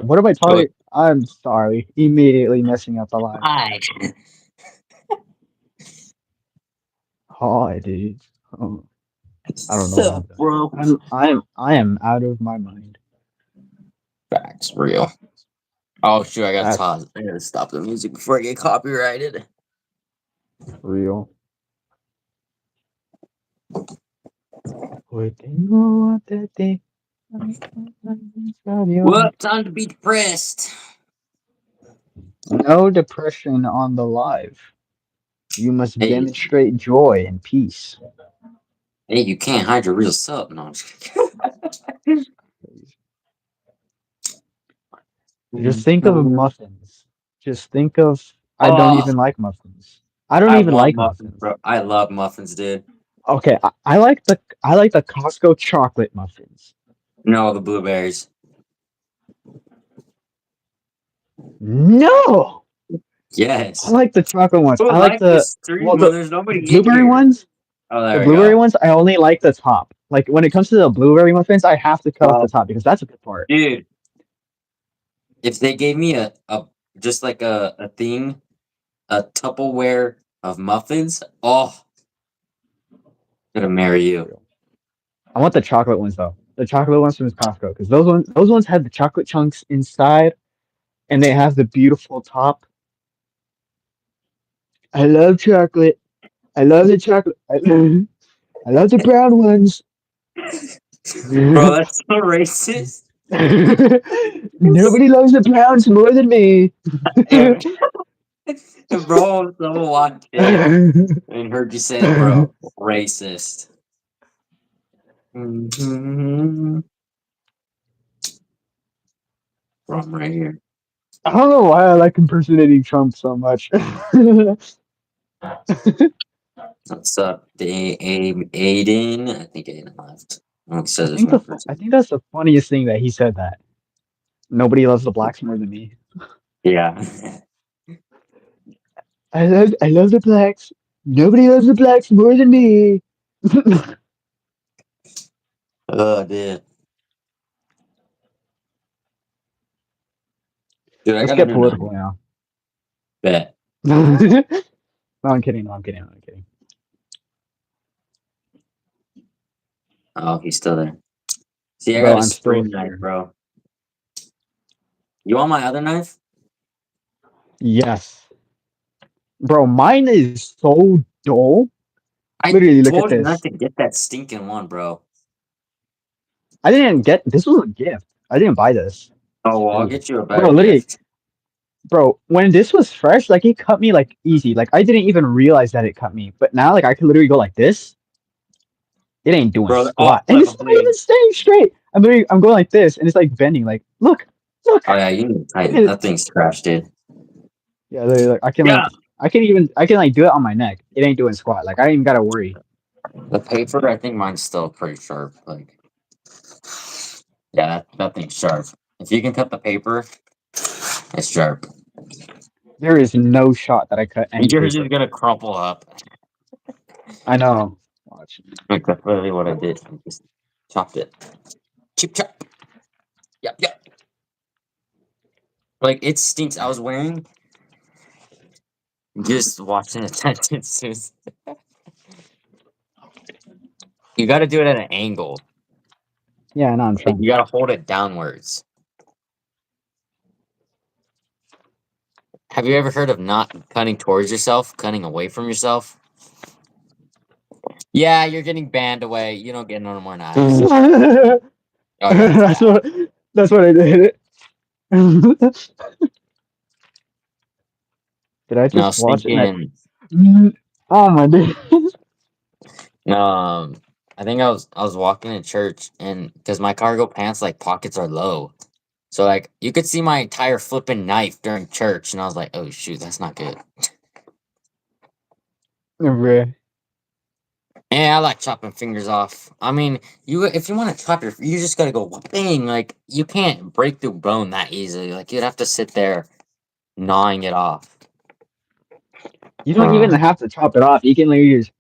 What am I But talking? I'm sorry. Immediately messing up the live. hi. Hi, dude. Oh, I don't know what I'm Sup, doing. bro? I am out of my mind. Facts, real. Oh shoot, I gotta That's pause. I gotta stop the music before I get copyrighted. real. What the thing? Well, time to be depressed. No depression on the live. You must Hey, demonstrate joy and peace. hey, you can't hide your real self. No, I'm just kidding. Just think of muffins. Just think of. I don't Oh, even like muffins. I don't I even want like muffins, muffins. bro. I love muffins, dude. Okay, I like the Costco chocolate muffins. No, the blueberries. No, I Yes. like the chocolate ones. Who would I like like the this stream well when the there's the nobody in blueberry here? ones. Oh, The there we blueberry go. ones, I only like the top. Like when it comes to the blueberry muffins, I have to cut off the Well, top because that's a good part. dude, if they gave me a just like a thing, a Tupperware of muffins, oh, I'm gonna marry you. I want the chocolate ones though. The chocolate ones from Costco because those ones have the chocolate chunks inside and they have the beautiful top. I love chocolate. I love the chocolate. I love the brown ones. Bro, that's so racist. Nobody loves the browns more than me. If, if bro, someone walked in and heard you say that, bro, racist. Mhm. From right here. I don't know why I like impersonating Trump so much. What's up, Aiden? I think Aiden left. Oh, it I says it's think one the I person. think that's the funniest thing that he said that nobody loves the blacks more than me. Yeah. I love the blacks. Nobody loves the blacks more than me. Oh, dude. Dude, I Let's got a get new knife. political now. Bet. No, I'm kidding. No, I'm kidding. I'm kidding. Oh, he's still there. See, I Bro, got a I'm still spring knife, here. bro. You want my other knife? Yes. Bro, mine is so dull. I Literally, look at told you not this. to get that stinking one, bro. I didn't get this was a gift. I didn't buy this. Oh, well, I'll get you a better Bro, literally, gift. bro, when this was fresh, like it cut me like easy. Like I didn't even realize that it cut me. But now like I could literally go like this. It ain't doing Bro, oh, squat. And flip it's a not even blade. staying straight. I'm going like this and it's like bending. Like, look, Oh, look. yeah, you need to tighten. It, That thing's trash, dude. yeah, literally, like Yeah. I can like do it on my neck. It ain't doing squat. Like I ain't even gotta worry. The paper, I think mine's still pretty sharp. Like, yeah, that thing's sharp. If you can cut the paper, it's sharp. There is no shot that I cut any Yours is paper. gonna crumple up. I know. Watch. Like, that's literally what I did. I just chopped it. Chip chop. Yep, yep. Like, it stinks. I was wearing just watching attention. You got to do it at an angle. Yeah, no, I'm Like, trying. you got to hold it downwards. Have you ever heard of not cutting towards yourself, cutting away from yourself? Yeah, you're getting banned away. You don't get no more knives. Oh yeah, it's that's bad. what that's what I did. Did I No, just watch it? stinking. Oh my days. Um, I think I was walking in church, and because my cargo pants like pockets are low, so like you could see my entire flipping knife during church, and I was like, oh shoot, that's not good. Bruh. Yeah, I like chopping fingers off. I mean, you if you want to chop you just gotta go bang. Like you can't break through bone that easily. Like you'd have to sit there gnawing it off. You don't even Uh, have to chop it off. You can literally use.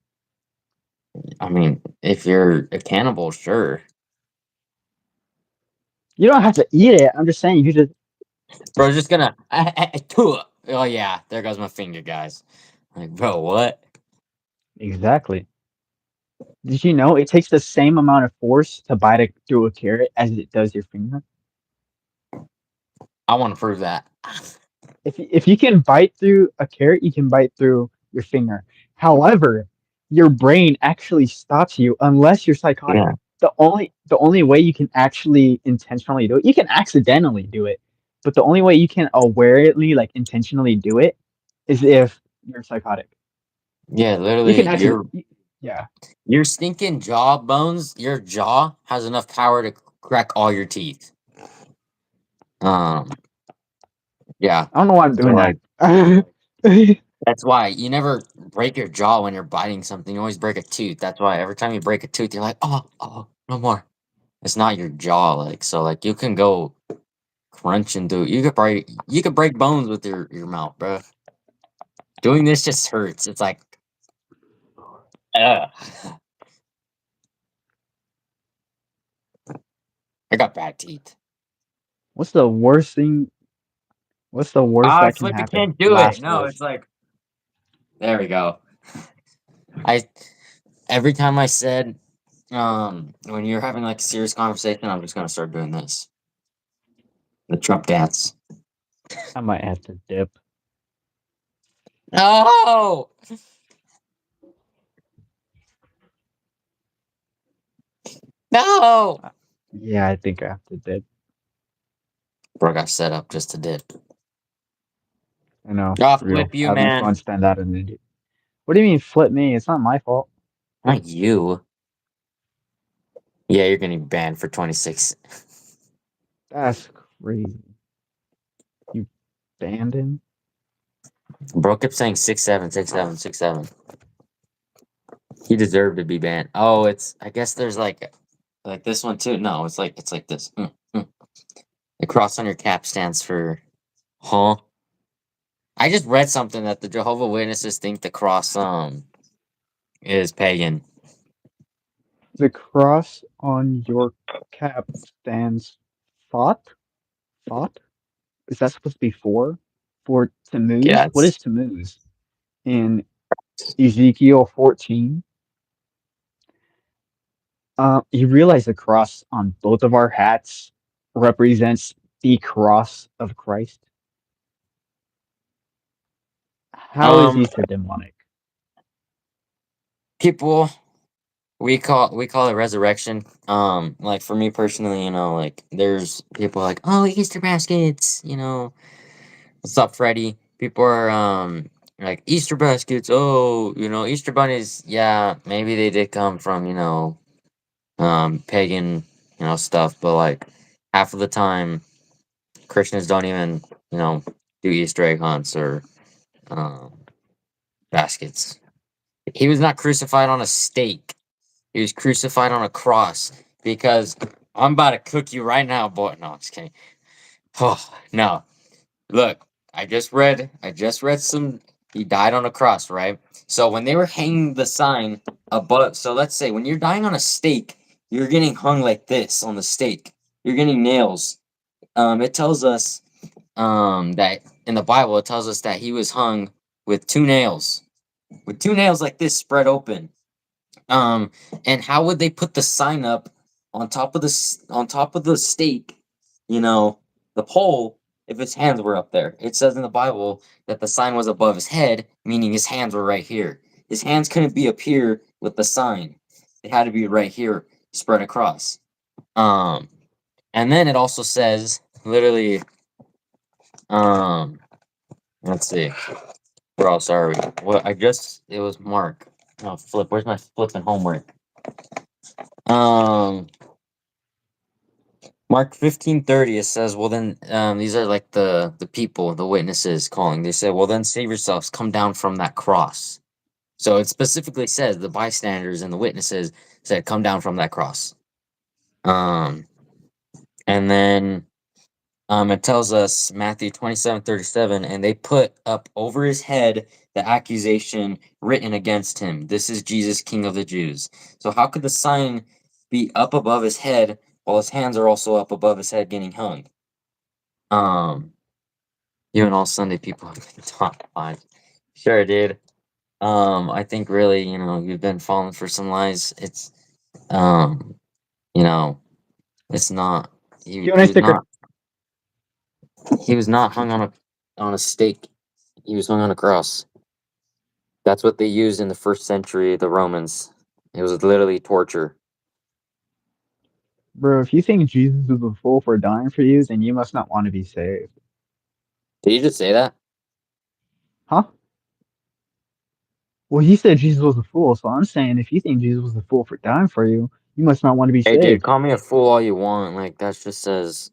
I mean, if you're a cannibal, sure. You don't have to eat it. I'm just saying you just. Bro's just gonna. Oh yeah, there goes my finger, guys. Like, bro, what? Exactly. Did you know it takes the same amount of force to bite through a carrot as it does your finger? I want to prove that. If you can bite through a carrot, you can bite through your finger. However, your brain actually stops you unless you're psychotic. Yeah. The only way you can actually intentionally do it, you can accidentally do it, but the only way you can awarely like intentionally do it is if you're psychotic. Yeah, You can literally, actually, yeah. your stinking jaw bones, your jaw has enough power to crack all your teeth. Um, yeah. I don't know why I'm So doing like, that. that's why you never break your jaw when you're biting something. You always break a tooth. That's why every time you break a tooth, you're like, oh, no more. It's not your jaw, like so. Like you can go crunch and do. You could break bones with your mouth, bro. Doing this just hurts. It's like, ugh. I got bad teeth. What's the worst thing? What's the worst Ah, that can Flip, you happen? can't do it. Last No, worst. it's like there we go. I every time I said when you're having like a serious conversation, I'm just gonna start doing this. The Trump dance. I might have to dip. No, no. Yeah, I think I have to dip. Bro got set up just to dip. I know, Oh, for Flip real. you, Having man. fun, spend out an idiot. What do you mean flip me? It's not my fault. Not you. Yeah, you're getting banned for 26. That's crazy. You banned him? Bro kept saying 6'7", 6'7", 6'7". He deserved to be banned. Oh, it's I guess there's like this one too. No, it's like this. The cross on your cap stands for huh? I just read something that the Jehovah Witnesses think the cross is pagan. The cross on your cap stands thought? Thought? Is that supposed to be for? For Yeah, Tammuz? What it's is Tammuz? In Ezekiel 14, you realize the cross on both of our hats represents the cross of Christ. How is um Easter demonic? people we call it resurrection. Like for me personally, like there's people like, oh, Easter baskets, what's up, Freddy? People are like Easter baskets. Oh, Easter bunnies. Yeah, maybe they did come from pagan stuff, but like half of the time Christians don't even you know do Easter egg hunts or um baskets. He was not crucified on a stake. He was crucified on a cross because I'm about to cook you right now, boy. No, I'm just kidding. Oh no. Look, I just read some he died on a cross, right? So when they were hanging the sign above, so let's say when you're dying on a stake, you're getting hung like this on the stake. You're getting nails. It tells us that in the Bible it tells us that he was hung with two nails like this spread open. Um, and how would they put the sign up on top of the stake, you know, the pole, if his hands were up there? It says in the Bible that the sign was above his head, meaning his hands were right here. His hands couldn't be up here with the sign. They had to be right here, spread across. Um, and then it also says literally, um, let's see, where else are we? Well, I just it was Mark. Oh, flip. Where's my flipping homework? Um, Mark 15:30, it says, well then these are like the people, the witnesses calling. They say, well then save yourselves, come down from that cross. So it specifically says the bystanders and the witnesses said, come down from that cross. Um and then it tells us Matthew 27:37, and they put up over his head the accusation written against him. This is Jesus, King of the Jews. So how could the sign be up above his head while his hands are also up above his head getting hung? Um, You and all Sunday people have been taught lies. Sure, dude. I think really, you've been falling for some lies. Um, you know, it's not. Do He you want he to was stick? not. He was not hung on a stake. He was hung on a cross. That's what they used in the first century, the Romans. It was literally torture. Bro, if you think Jesus was a fool for dying for you, then you must not want to be saved. Did you just say that? Huh? Well, he said Jesus was a fool, so I'm saying if you think Jesus was a fool for dying for you, you must not want to be Hey, dude, saved. call me a fool all you want. Like that just says,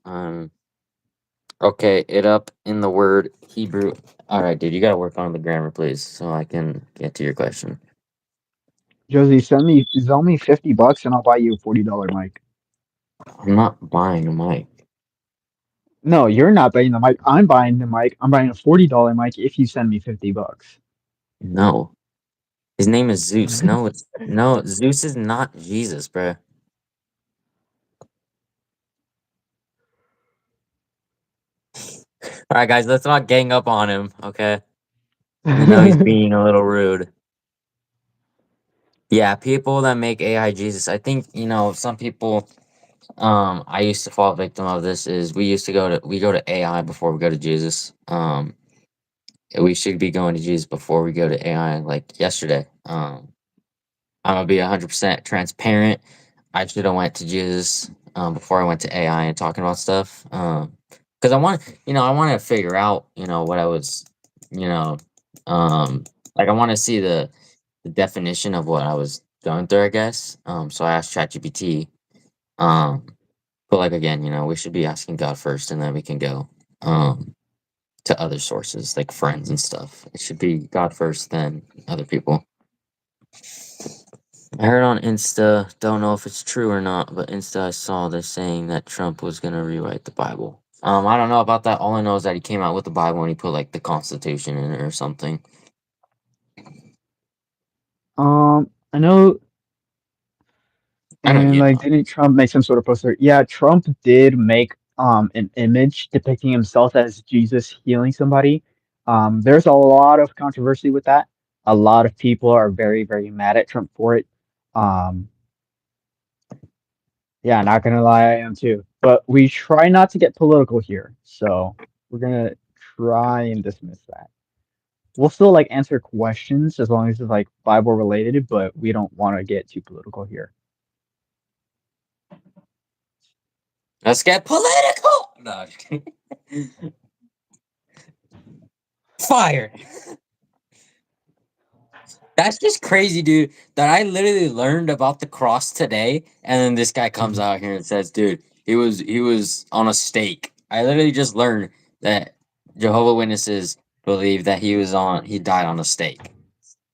okay, it up in the word Hebrew. All right, dude, you gotta work on the grammar, please, so I can get to your question. Josie, sell me $50 and I'll buy you a $40 mic. I'm not buying a mic. No, you're not buying the mic. I'm buying the mic. I'm buying a $40 mic if you send me $50. No, his name is Zeus. No. Zeus is not Jesus, bro. All right, guys, let's not gang up on him. Okay, we know he's being a little rude. Yeah, people that make AI Jesus. I think some people. I used to fall victim of this. Is we go to AI before we go to Jesus. We should be going to Jesus before we go to AI. Like yesterday. I'm gonna be 100% transparent. I should have went to Jesus before I went to AI and talking about stuff. Because I want to figure out, what I was, you know, like I want to see the definition of what I was going through. I guess. So I asked ChatGPT. Um, but like again, we should be asking God first, and then we can go to other sources like friends and stuff. It should be God first, then other people. I heard on Insta, don't know if it's true or not, but Insta I saw they're saying that Trump was gonna rewrite the Bible. I don't know about that. All I know is that he came out with the Bible and he put like the Constitution in it or something. I know. I know And you like, know. didn't Trump make some sort of poster? Yeah, Trump did make an image depicting himself as Jesus healing somebody. There's a lot of controversy with that. A lot of people are very, very mad at Trump for it. Um, yeah, not gonna lie, I am too. But we try not to get political here, so we're gonna try and dismiss that. We'll still like answer questions as long as it's like Bible related, but we don't want to get too political here. Let's get political. No, I'm just kidding. Fire. That's just crazy, dude. That I literally learned about the cross today, and then this guy comes out here and says, "Dude, he was on a stake." I literally just learned that Jehovah Witnesses believe that he died on a stake,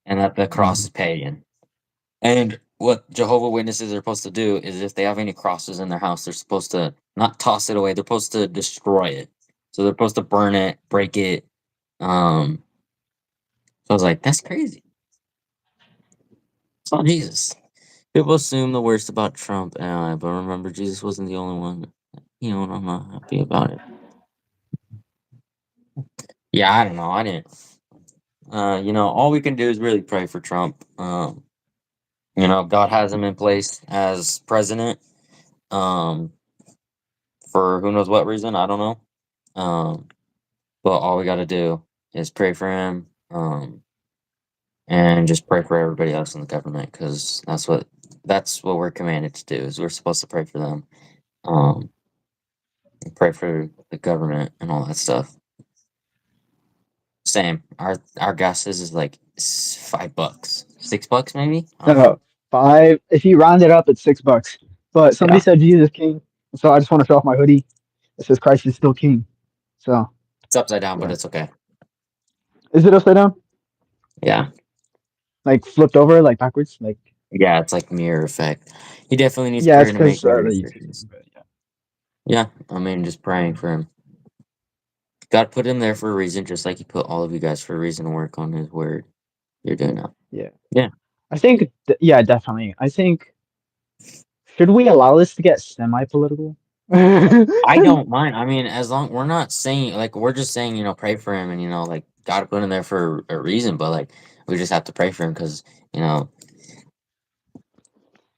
and that the cross is pagan. And what Jehovah Witnesses are supposed to do is, if they have any crosses in their house, they're supposed to not toss it away. They're supposed to destroy it. So they're supposed to burn it, break it. So I was like, that's crazy. It's not Jesus. People assume the worst about Trump and I, but remember, Jesus wasn't the only one. And I'm not happy about it. Yeah, I don't know. I didn't. All we can do is really pray for Trump. God has him in place as president. Um, for who knows what reason, I don't know. But all we got to do is pray for him. And just pray for everybody else in the government, because that's what we're commanded to do. Is we're supposed to pray for them. Um, pray for the government and all that stuff. Same. Our gas is like $5, $6 maybe. I don't know. No, five. If you round it up, it's $6. But somebody Yeah, said Jesus King, so I just want to show off my hoodie. It says Christ is still King. So it's upside down, but yeah, it's okay. is it upside down? Yeah, Like flipped over, like backwards? Like yeah. It's like mirror effect. He definitely needs yeah, it's prayer to make because better the YouTube decisions. thing. But yeah, Yeah, I mean, just praying for him. God put him there for a reason, just like He put all of you guys for a reason to work on His word. You're doing now. yeah. Yeah. I think yeah, definitely. I think should we allow this to get semi-political? I don't mind. I mean, as long we're not saying like we're just saying, pray for him and like God put him there for a reason, but like we just have to pray for him because you know,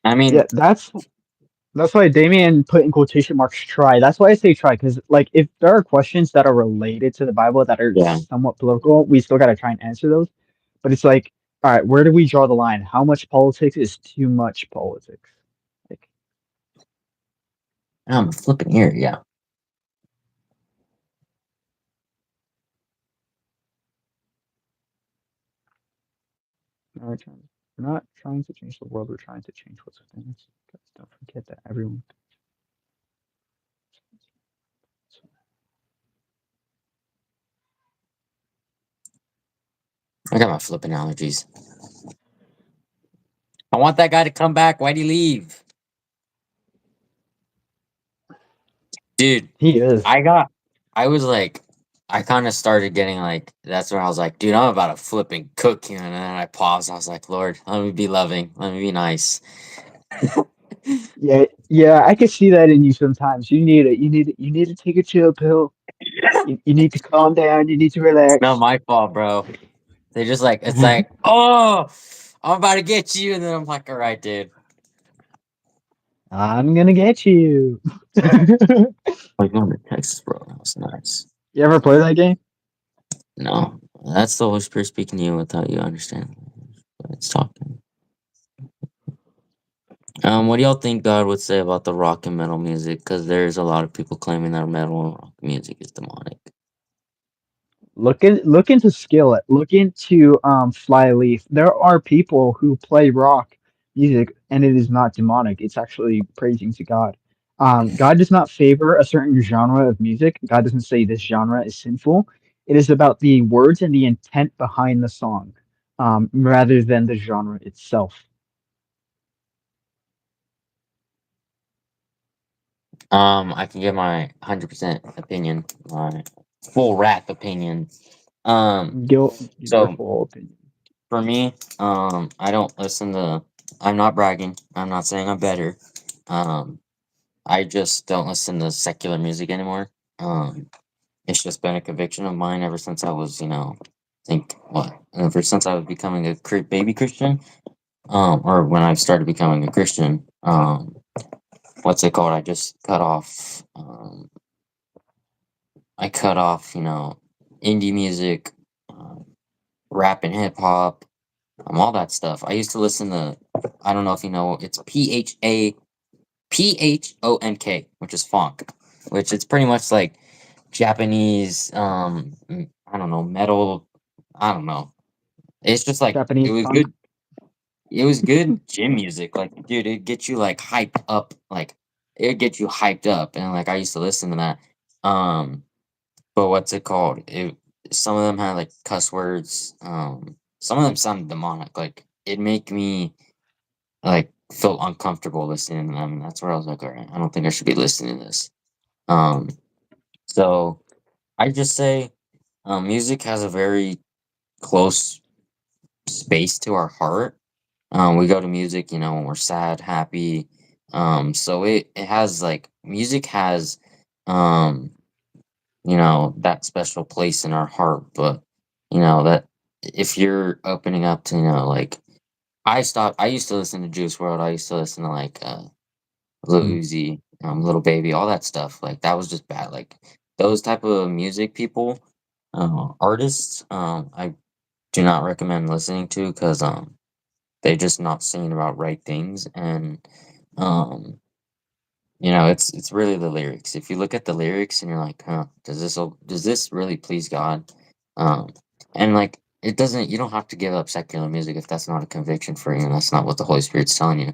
I mean, Yeah, that's why Damien put in quotation marks try. That's why I say try, because like if there are questions that are related to the Bible that are yeah. somewhat political, we still gotta try and answer those. But it's like, all right, where do we draw the line? How much politics is too much politics? Like, I'm flipping here, yeah. no, we're not trying to change the world, we're trying to change what's within us. Guys, don't forget that everyone. I got my flipping allergies. I want that guy to come back. Why'd he leave? Dude, He is. I got I was like I kind of started getting like that's where I was like, dude, I'm about to flip and cook you. And then I paused. I was like, Lord, let me be loving. Let me be nice. Yeah, yeah, I can see that in you sometimes. You need it. You need to take a chill pill. You need to calm down. You need to It's not relax. my fault, bro. They just like it's like, oh, I'm about to get you, and then I'm like, all right, dude. I'm gonna get you. Like going to Texas, bro. That was nice. You ever play that game? No, that's the Holy Spirit speaking to you without you understanding. It's talking. What do y'all think God would say about the rock and metal music? Because there's a lot of people claiming that metal and rock music is demonic. Look into Skillet. Look into Flyleaf. There are people who play rock music, and it is not demonic. It's actually praising to God. God does not favor a certain genre of music. God doesn't say this genre is sinful. It is about the words and the intent behind the song, rather than the genre itself. I can give my 100% opinion, my full rap opinion. Um, Give your so full opinion. for me, I don't listen to. I'm not bragging. I'm not saying I'm better. Um, I just don't listen to secular music anymore. It's just been a conviction of mine ever since I was, think what, ever since I was becoming a baby Christian, or when I started becoming a Christian. What's it called? I just cut off. I cut off, indie music, um, rap and hip hop, all that stuff. I used to listen to. I don't know if you know. It's PHONK, which is funk, which it's pretty much like Japanese. I don't know, metal. I don't know. It's just like it Japanese was funk. good. It was good gym music. Like, dude, it get you like hyped up. Like, it get you hyped up, and like I used to listen to that. But what's it called? Some of them had like cuss words. Some of them sounded demonic. Like, it make me like feel uncomfortable listening to them. And that's where I was like, all right, I don't think I should be listening to this. Um, so I just say, music has a very close space to our heart. We go to music, when we're sad, happy. So it has like music has, um, that special place in our heart. But that if you're opening up to, like I used to listen to Juice World. I used to listen to like Lil Mm. Uzi, Little Baby, all that stuff. Like that was just bad. Like those type of music people, artists, I do not recommend listening to because they're just not singing about right things. And um, it's really the lyrics. If you look at the lyrics and you're like, huh, does this really please God? Um, and like it doesn't. You don't have to give up secular music if that's not a conviction for you. And that's not what the Holy Spirit's telling you.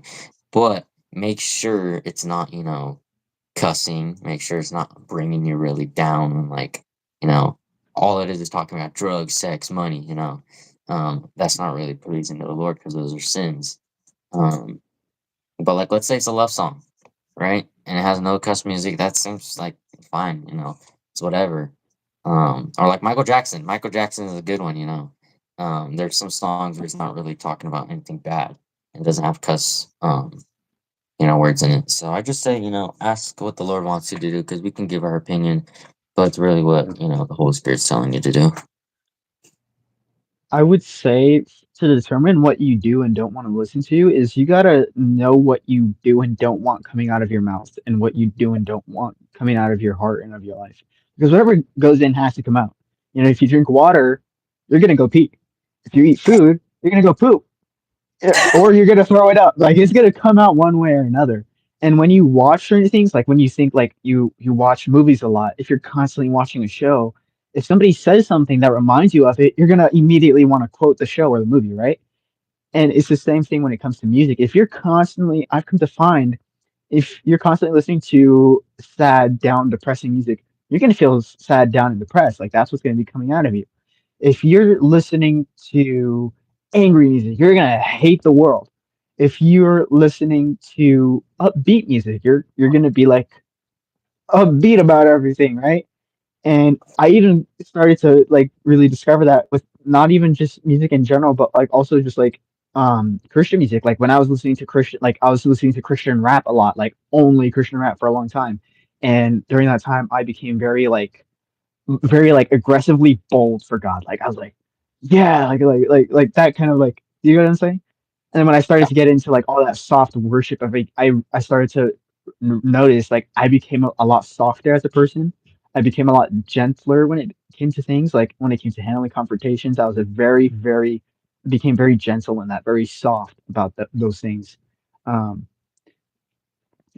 But make sure it's not, cussing. Make sure it's not bringing you really down and like, you know, all it is talking about drugs, sex, money. That's not really pleasing to the Lord because those are sins. Um, but like, let's say it's a love song, right? And it has no cuss music. That seems like fine. It's whatever. Or like Michael Jackson. Michael Jackson is a good one. There's some songs where he's not really talking about anything bad. It doesn't have cuss. words in it. So I just say, ask what the Lord wants you to do because we can give our opinion, but it's really what, the Holy Spirit's telling you to do. I would say to determine what you do and don't want to listen to is you gotta know what you do and don't want coming out of your mouth and what you do and don't want coming out of your heart and of your life. Because whatever goes in has to come out. If you drink water, you're gonna go pee. If you eat food, you're gonna go poop. Or you're gonna throw it up. Like it's gonna come out one way or another. And when you watch certain things, like when you think like you watch movies a lot, if you're constantly watching a show, if somebody says something that reminds you of it, you're gonna immediately want to quote the show or the movie, right? And it's the same thing when it comes to music. If you're constantly, I've come to find, if you're constantly listening to sad, down, depressing music, you're gonna feel sad, down, and depressed. Like that's what's gonna be coming out of you. If you're listening to angry music, you're gonna hate the world. If you're listening to upbeat music, you're gonna be like upbeat about everything, right? And I even started to like really discover that with not even just music in general, but like also just like Christian music. Like when I was listening to Christian, like I was listening to Christian rap a lot, like only Christian rap for a long time. And during that time, I became very like aggressively bold for God. Like I was like, yeah, like that kind of like, you know what I'm saying? And then when I started to get into like all that soft worship of it, I started to notice like I became a lot softer as a person. I became a lot gentler when it came to things. Like when it came to handling confrontations, I was a very became very gentle in that, very soft about those things. Um,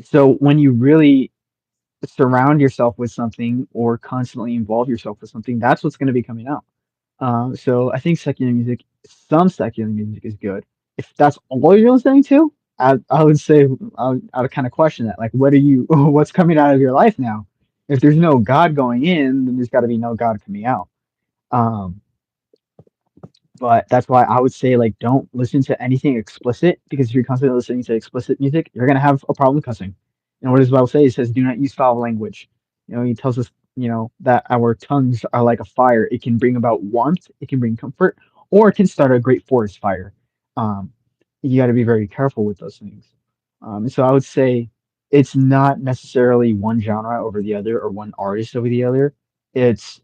so when you really surround yourself with something or constantly involve yourself with something, that's what's going to be coming out. So I think some secular music is good. If that's all you're listening to, I would say I would kind of question that. Like, what are you? What's coming out of your life now? If there's no God going in, then there's got to be no God coming out. Um, but that's why I would say like don't listen to anything explicit because if you're constantly listening to explicit music, you're gonna have a problem cussing. And what does the Bible say? It says, "Do not use foul language." He tells us, that our tongues are like a fire. It can bring about warmth, it can bring comfort, or it can start a great forest fire. Um, you got to be very careful with those things. So I would say it's not necessarily one genre over the other or one artist over the other. It's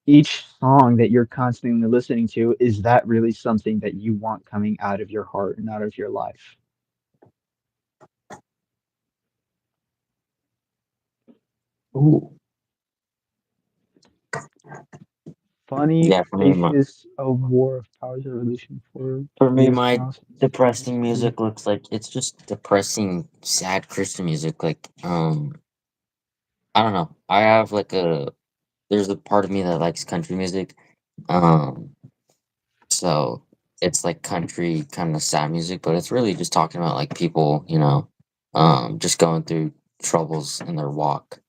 each song that you're constantly listening to, is that really something that you want coming out of your heart and out of your life? Ooh. Funny Yeah, for me, faces of war of powers of revolution for years my past. depressing music looks like it's just depressing, sad Christian music. Like, I don't know. I have like there's a part of me that likes country music. Um, so it's like country kind of sad music, but it's really just talking about like people, just going through troubles in their walk.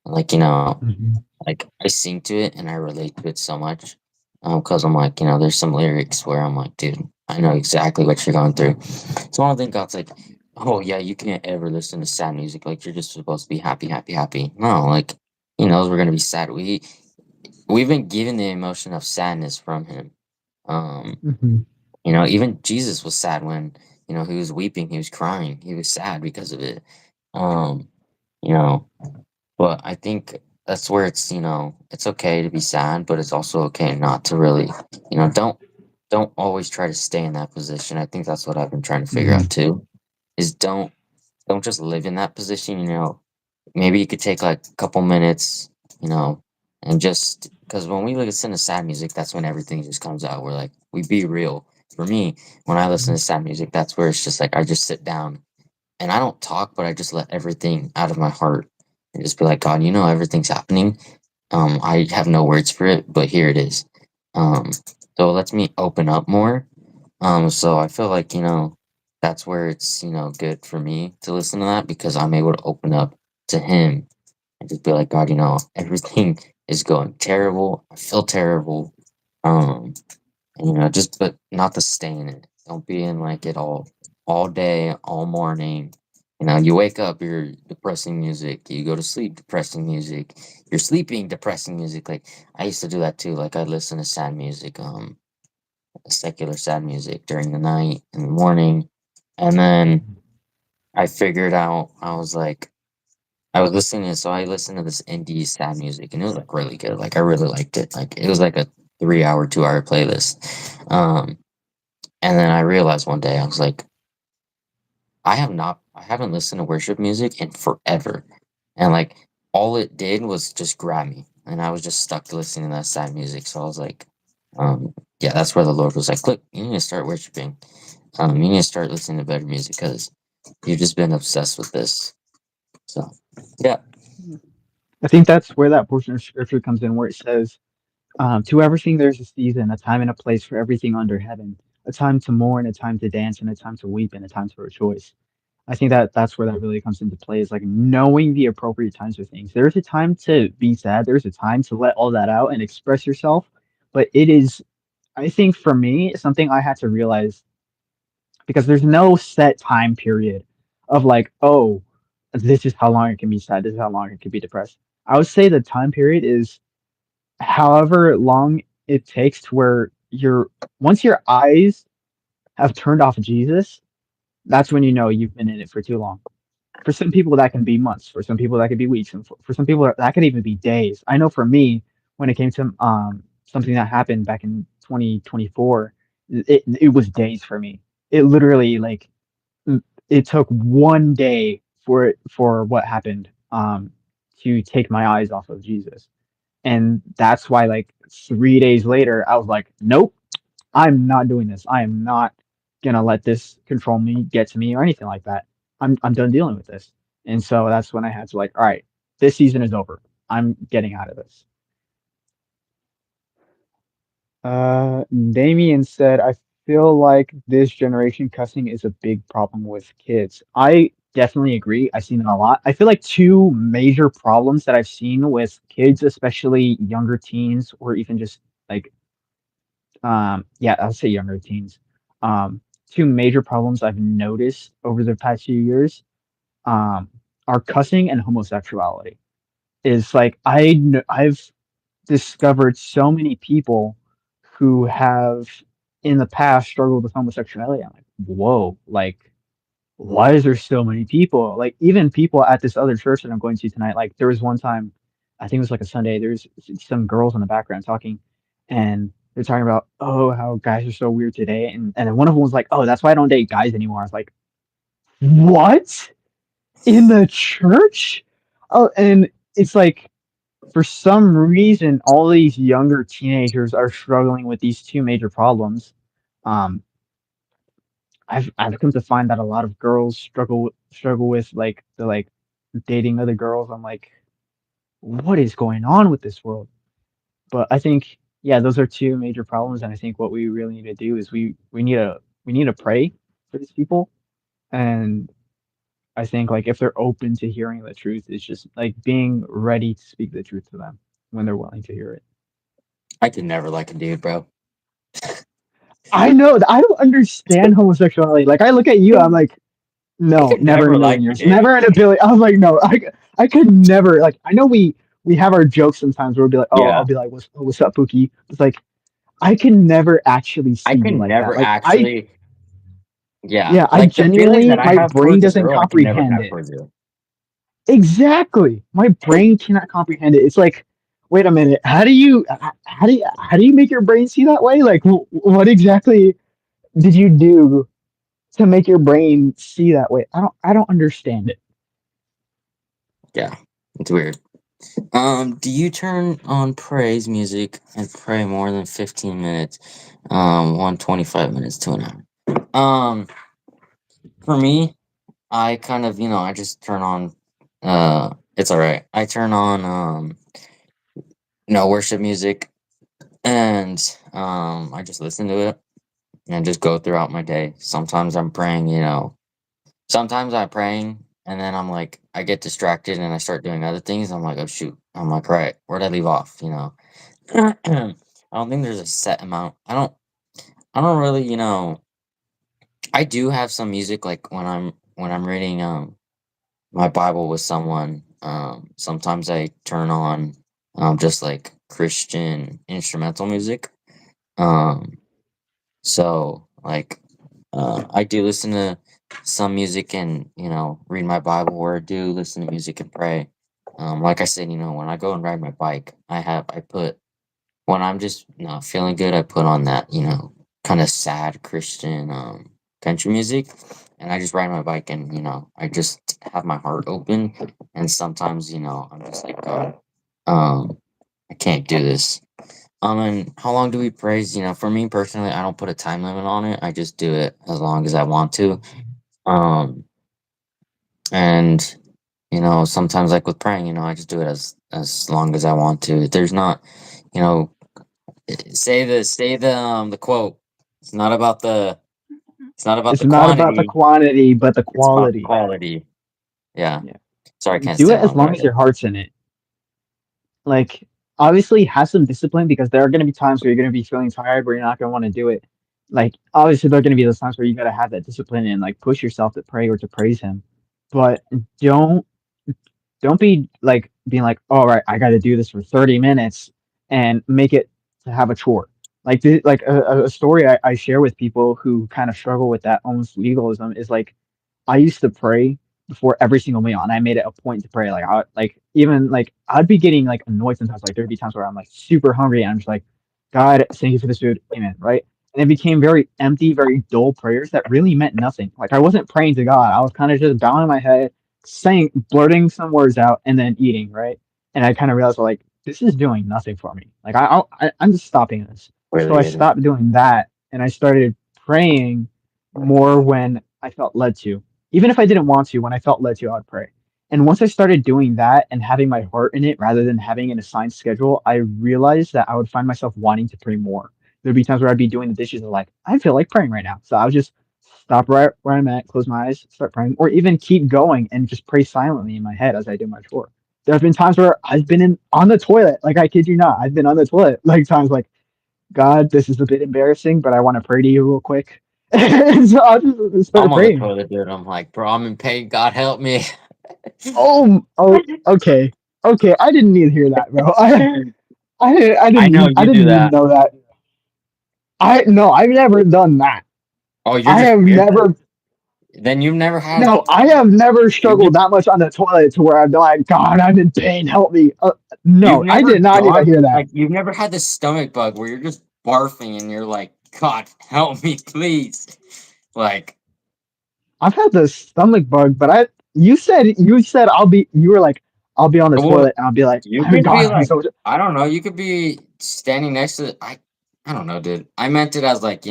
Like, Mhm. like I sing to it and I relate to it so much. Because I'm like, there's some lyrics where I'm like, dude, I know exactly what you're going through. So I don't think God's like, oh yeah, you can't ever listen to sad music. Like you're just supposed to be happy, happy, happy. No, like he knows we're gonna be sad. We've been given the emotion of sadness from him. Um, Mhm. even Jesus was sad when, he was weeping, he was crying, he was sad because of it. Um, you know, but I think that's where it's okay to be sad, but it's also okay not to really, don't always try to stay in that position. I think that's what I've been trying to figure out Mhm. too. Is don't just live in that position, maybe you could take like a couple minutes, you know, and just because when we listen to sad music, that's when everything just comes out. We're like, we be real. For me, when I listen Mhm. to sad music, that's where it's just like I just sit down and I don't talk, but I just let everything out of my heart and just be like, God, everything's happening. I have no words for it, but here it is. Um, so it lets me open up more. So I feel like, that's where it's, good for me to listen to that because I'm able to open up to him and just be like, God, everything is going terrible. I feel terrible. Um, and, just but not to stay in it. Don't be in like it all day, all morning. You wake up, you're depressing music. You go to sleep, depressing music. You're sleeping, depressing music. Like I used to do that too. Like I listen to sad music, secular sad music during the night and the morning, and then I figured out I was like I was listening so I listened to this indie sad music and it was like really good. Like I really liked it. Like it was like a 3 hour, 2 hour playlist. Um and then I realized one day I was like, I haven't listened to worship music in forever. And like all it did was just grab me. And I was just stuck to listening to that sad music. So I was like, yeah, that's where the Lord was like, look, you need to start worshiping. You need to start listening to better music because you've just been obsessed with this. So yeah. I think that's where that portion of scripture comes in, where it says, "To everything there's a season, a time and a place for everything under heaven, a time to mourn, a time to dance, and a time to weep, and a time to rejoice." I think that that's where that really comes into play, is like knowing the appropriate times for things. There's a time to be sad. There's a time to let all that out and express yourself. But it is, I think for me, something I had to realize, because there's no set time period of like, oh, this is how long it can be sad. This is how long it can be depressed. I would say the time period is however long it takes to where once your eyes have turned off Jesus, that's when you know you've been in it for too long. For some people that can be months, for some people that could be weeks, and for some people that could even be days. I know for me, when it came to something that happened back in 2024, it was days for me. It literally like it took one day for what happened to take my eyes off of Jesus. And that's why like 3 days later I was like, nope, I'm not doing this. I am not gonna let this control me, get to me, or anything like that. I'm done dealing with this. And so that's when I had to like, all right, this season is over. I'm getting out of this. Damien said, I feel like this generation cussing is a big problem with kids. I definitely agree. I've seen it a lot. I feel like two major problems that I've seen with kids, especially younger teens, or even just like, yeah, I'll say younger teens. Two major problems I've noticed over the past few years, um, are cussing and homosexuality. Is like I've discovered so many people who have in the past struggled with homosexuality. I'm like, whoa, like why is there so many people? Like even people at this other church that I'm going to tonight, like there was one time, I think it was like a Sunday, there's some girls in the background talking and they're talking about, oh, how guys are so weird today. And then one of them was like, oh, that's why I don't date guys anymore. I was like, what? In the church? Oh, and it's like for some reason, all these younger teenagers are struggling with these two major problems. Um, I've come to find that a lot of girls struggle with like the like dating other girls. I'm like, what is going on with this world? But I think yeah, those are two major problems, and I think what we really need to do is we need to pray for these people, and I think like if they're open to hearing the truth, it's just like being ready to speak the truth to them when they're willing to hear it. I could never like a dude, bro. I know I don't understand homosexuality. Like I look at you, I'm like, I no, could never in never a million like you, years, dude. never in a billion. I was like, no, I could never. Like I know we have our jokes sometimes where we'll be like, oh, I'll Yeah. be like, what's up, Pookie? It's like I can never actually I see you can like that. never Like I actually yeah. yeah, I Like the feelings genuinely that I my have brain towards a doesn't girl I can never comprehend have it. towards you. Exactly, my brain cannot comprehend it. It's like, wait a minute, how do you make your brain see that way? Like what exactly did you do to make your brain see that way? I don't understand it. Yeah. It's weird. Do you turn on praise music and pray more than 15 minutes? 125 minutes to an hour. For me, I kind of, I just turn on it's alright. I turn on worship music and I just listen to it and just go throughout my day. Sometimes I'm praying, sometimes I'm praying and then I'm like I get distracted and I start doing other things. I'm like, oh shoot. I'm like, right, where'd I leave off? I don't think there's a set amount. I don't really, I do have some music like when I'm reading my Bible with someone. Sometimes I turn on just like Christian instrumental music. Um so like I do listen to some music and read my Bible, or I do listen to music and pray. Like I said, when I go and ride my bike, I put when I'm just not feeling good, I put on that kind of sad Christian country music, and I just ride my bike, and I just have my heart open, and sometimes I'm just like, God, I can't do this. And how long do we praise? For me personally, I don't put a time limit on it. I just do it as long as I want to. Um, and sometimes like with praying, I just do it as long as I want to. There's not, you know, say the quote. It's not about the it's not about It's the not about the quantity. quantity, but the It's about the quality. quality. Yeah. Yeah. Sorry, I can't Do say it it as longer. long as your heart's in it. Like, obviously, have some discipline because there are going to be times where you're going to be feeling tired where you're not going to want to do it. Like, obviously, there are going to be those times where you got to have that discipline and like push yourself to pray or to praise Him. But don't don't be like being like, all right, I got to do this for 30 minutes and make it to have a chore. Like, like a story I share with people who kind of struggle with that almost legalism is like I used to pray before every single meal, and I made it a point to pray. Like, even like I'd be getting like annoyed sometimes. Like there'd be times where I'm like super hungry, and I'm just like, God, thank you for this food, Amen. Right? And it became very empty, very dull prayers that really meant nothing. Like I wasn't praying to God. I was kind of just bowing my head, saying, blurting some words out, and then eating. Right? And I kind of realized like this is doing nothing for me. Like I'm just stopping this. So I Really isn't. stopped doing that, and I started praying more when I felt led to. Even if I didn't want to, when I felt led to, I would pray. And once I started doing that and having my heart in it rather than having an assigned schedule, I realized that I would find myself wanting to pray more. There'd be times where I'd be doing the dishes and like, I feel like praying right now. So I would just stop right where I'm at, close my eyes, start praying, or even keep going and just pray silently in my head as I do my chore. There have been times where I've been in on the toilet, like I kid you not, I've been on the toilet like times like, God, this is a bit embarrassing, but I want to pray to you real quick. And so I just started I'm on the praying. toilet, dude. I'm like, bro, I'm in pain. God help me. Oh, okay, okay. I didn't need to hear that, bro. I know I you do didn't need to that. know that. I no, I've never done that. Oh, you're I just have weird then. never. Then you've never had No, I have never you've struggled just that much on the toilet to where I'm like, God, I'm in pain. Help me. you've No, I never did not need to gone hear that. like you've never had this stomach bug where you're just barfing and you're like, God help me, please. Like, I've had the stomach bug, but I. You said I'll be. You were like, I'll be on the well, toilet, and I'll be like, you I'm could be God. I'm like, so. I don't know, you could be standing next to I don't know, dude. I meant it as like,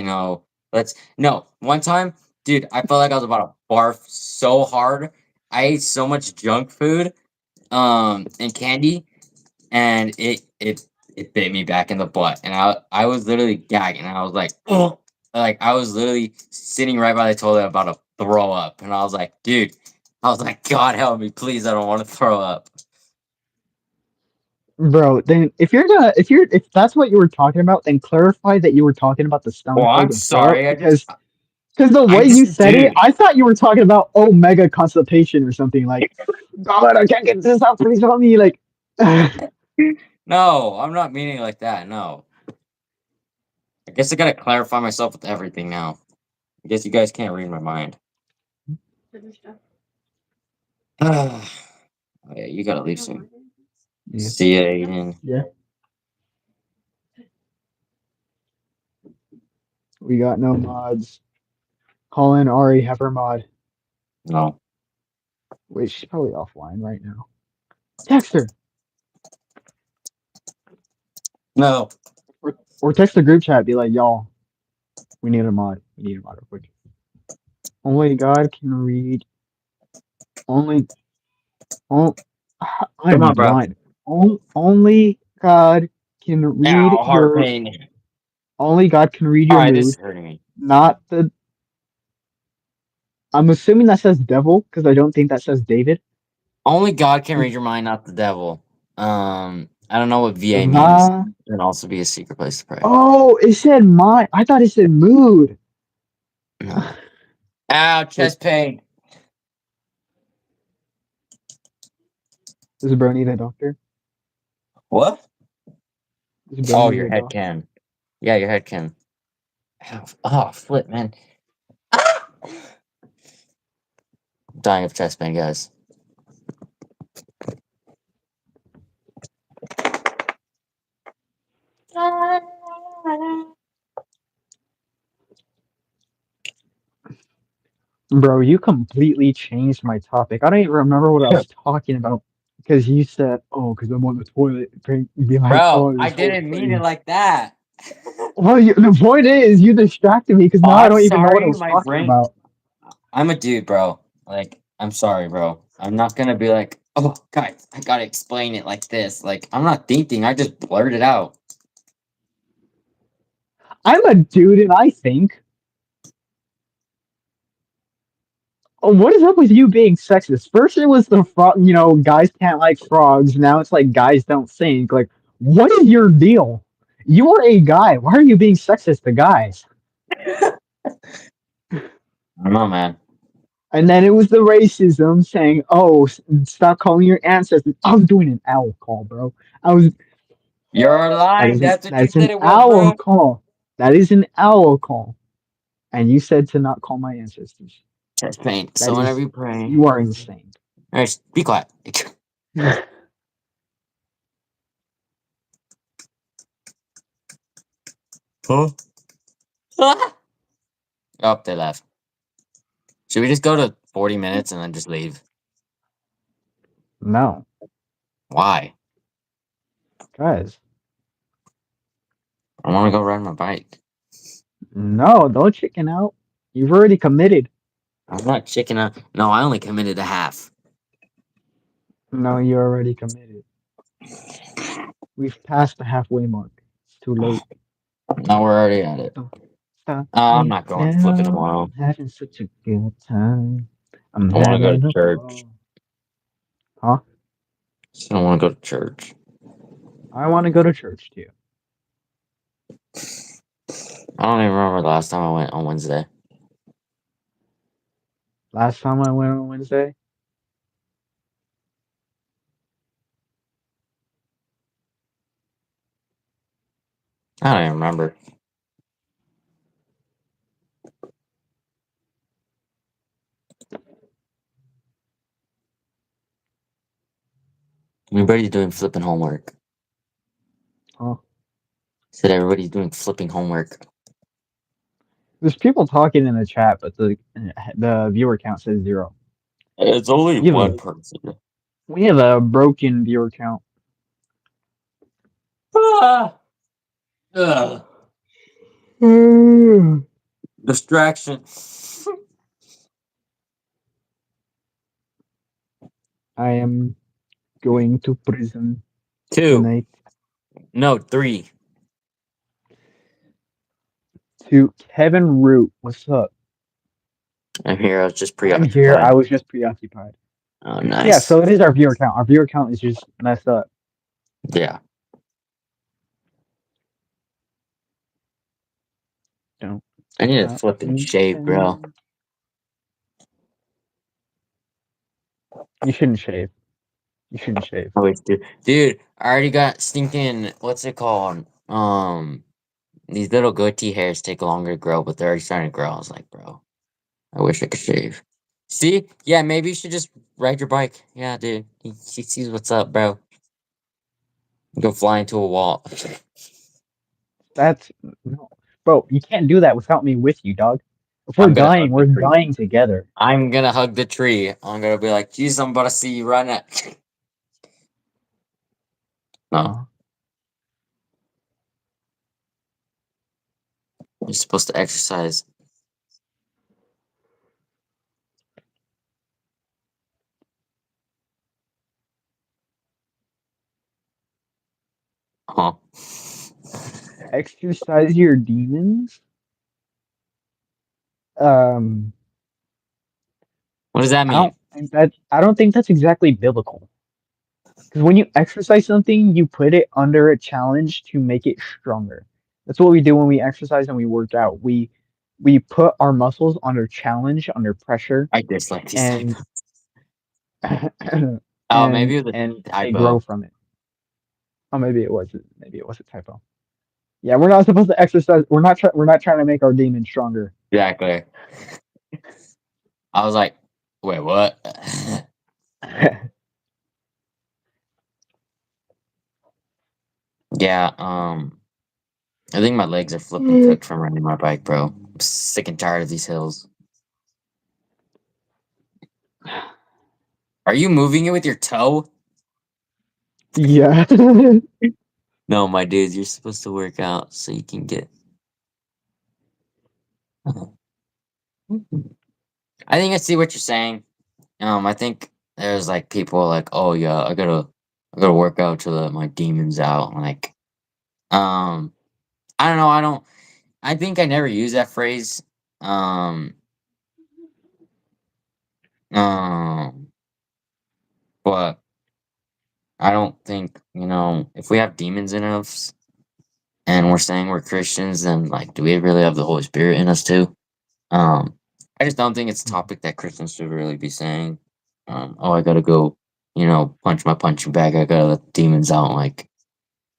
let's no, one time, dude, I felt like I was about to barf so hard. I ate so much junk food, and candy, and it bit me back in the butt, and I was literally gagging. And I was like, oh, like I was literally sitting right by the toilet about to throw up, and I was like, dude, I was like, God help me, please, I don't want to throw up. Bro, then if that's what you were talking about, then clarify that you were talking about the Well, stomach bug I'm and throw up sorry, because the way I'm you just, said it, dude. I thought you were talking about omega constipation or something like, God, I can't get this out, please help me. Like, No, I'm not meaning like that. No, I guess I gotta clarify myself with everything now. I guess you guys can't read my mind. Oh yeah, you gotta leave soon. yeah, See ya, Aiden. yeah, we got no mods. Call in Ari, have her mod. No, Wait, she's probably offline right now. Text her no. or text the group chat. Be like, y'all, we need a mod. We need a mod real quick. Only God can read. Only Oh, Come I'm on, bro. blind. Only God can read Ow, heart your. pain. Only God can read All your right, this is mood, hurting me. not the. I'm assuming that says devil because I don't think that says David. Only God can read your mind, not the devil. I don't know what VA means. Va. It can also be a secret place to pray. Oh, it said mind. I thought it said mood. No. Ow, Wait, chest pain. does Bro need a doctor? What? Does Bro Oh, need your a head doctor? can. Yeah, your head can. Ow. Oh, flip, man. Ah! Dying of chest pain, guys. Bro, you completely changed my topic. I don't even remember what I was talking about because you said, "Oh, because I'm on the toilet." Be like, Bro, "Oh, I this whole didn't mean it thing." like that. Well, the point is, you distracted me because Oh, now I I'm don't even know what I sorry, was my talking brain. about. I'm a dude, bro. Like, I'm sorry, bro. I'm not gonna be like, oh, guys, I gotta explain it like this. Like, I'm not thinking. I just blurted out. I'm a dude, and I think. Oh, what is up with you being sexist? First, it was the frog. Guys can't like frogs. Now it's like guys don't sing. Like, what is your deal? You are a guy. Why are you being sexist to guys? I don't know, man. And then it was the racism saying, "Oh, stop calling your ancestors." I was doing an owl call, bro. I was. You're That lying. is an That's what that you is an said it was, owl bro. call. That is an owl call. And you said to not call my ancestors. Chest pain. That So whenever is, you pray. you are insane. Alright, be quiet. Huh? Oh, they left. Should we just go to 40 minutes and then just leave? No, Why? guys. I want to go ride my bike. No, don't chicken out. You've already committed. I'm not chicken out. No, I only committed a half. No, you're already committed. We've passed the halfway mark. It's too late. No, we're already at it. Don't stop I'm me not going flipping now. tomorrow. I'm having such a good time. I'm I want to go to having a church. ball. Huh? Just don't want to go to church. I want to go to church too. I don't even remember the last time I went on Wednesday. Last time I went on Wednesday, I don't even remember. Everybody's doing flipping homework. huh? Said everybody's doing flipping homework. There's people talking in the chat, but the viewer count says 0. It's only We have one a person. we have a broken viewer count. Ah! Ugh. I Distraction. am going to prison Two. tonight. No, three. To Kevin Root, what's up? I'm here. I was just I'm here. preoccupied. I was just preoccupied. Oh, Yeah, nice. so it is our viewer count. Our viewer count is just messed up. Yeah. Don't I need to stop flip and me shave, bro. now. You shouldn't shave. You shouldn't shave. Always do. Dude, I already got stinking, what's it called? These little goatee hairs take longer to grow, but they're already starting to grow. I was like, bro, I wish I could shave. See? Yeah, maybe you should just ride your bike. Yeah, dude. He sees what's up, bro. Go fly into a wall. That's no, bro. You can't do that without me with you, dog. If we're I'm gonna dying, hug the we're tree. dying together. I'm gonna hug the tree. I'm gonna be like, geez, I'm about to see you run it. No, Huh? you're supposed to exercise. Huh? Exercise your demons. Um, What does that mean? I don't think that's exactly biblical. Because when you exercise something, you put it under a challenge to make it stronger. That's what we do when we exercise and we work out. We put our muscles under challenge, under pressure, I dislike these and typos. Oh, maybe it was and a they grow typo. from it. Oh, maybe it was a typo. Yeah, we're not supposed to exercise. We're not trying to make our demons stronger. Exactly. I was like, Wait, what? Yeah, I think my legs are flipping cooked from riding my bike, bro. I'm sick and tired of these hills. Are you moving it with your toe? Yeah. No, my dude, you're supposed to work out so you can get. I think I see what you're saying. I think there's like people like, oh yeah, I gotta work out to let my demons out. Like, um, I don't know. I don't. I think I never use that phrase. Um, um, but I don't think if we have demons in us and we're saying we're Christians, then like, do we really have the Holy Spirit in us too? Um, I just don't think it's a topic that Christians should really be saying. Oh, I gotta go, punch my punching bag. I gotta let the demons out.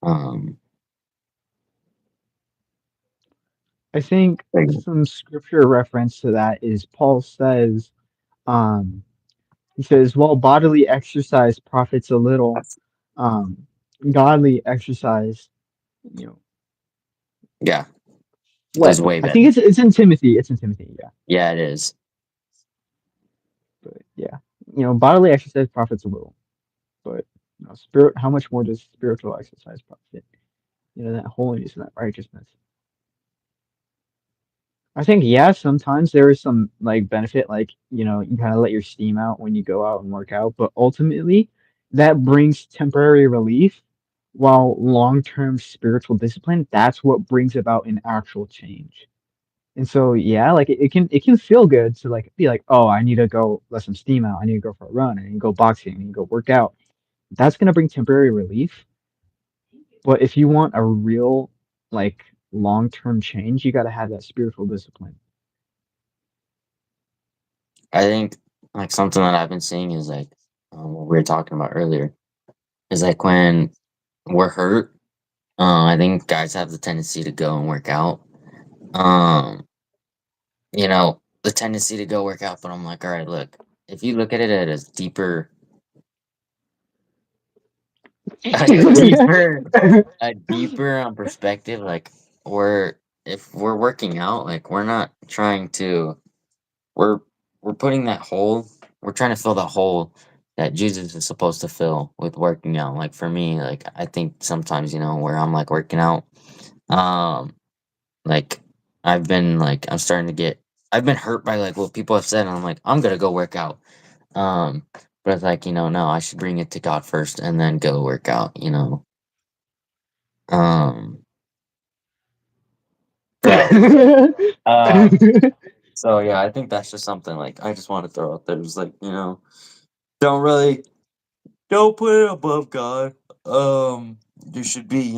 Um, I think like, some scripture reference to that is Paul says, um, he says, well, bodily exercise profits a little, um, godly exercise, you know, yeah, does what? way I better. think it's in Timothy. It's in Timothy, yeah. Yeah, it is. But yeah, bodily exercise profits a little, but spirit. How much more does spiritual exercise profit? That holiness and that righteousness. I think yeah, sometimes there is some like benefit, like you kind of let your steam out when you go out and work out, but ultimately that brings temporary relief, while long-term spiritual discipline, that's what brings about an actual change. And so yeah, like it can feel good to like be like, oh, I need to go let some steam out, I need to go for a run, I need to go boxing, I need to go work out. That's gonna bring temporary relief, but if you want a real like long-term change, you got to have that spiritual discipline. I think like something that I've been seeing is like what we were talking about earlier is like when we're hurt. I think guys have the tendency to go and work out. Um, the tendency to go work out, but I'm like, all right, look, if you look at it at a deeper, a deeper, a deeper perspective, like if we're working out, like we're not trying to, we're we're putting that hole, we're trying to fill that hole that Jesus is supposed to fill with working out. Like for me, like I think sometimes where I'm like working out, um, like I'm starting to get, I've been hurt by like what people have said, and I'm like I'm gonna go work out. Um, but it's like, no, I should bring it to God first and then go work out. Um, but um, so yeah, I think that's just something like I just want to throw out there. It's like, don't really don't put it above God. You should be,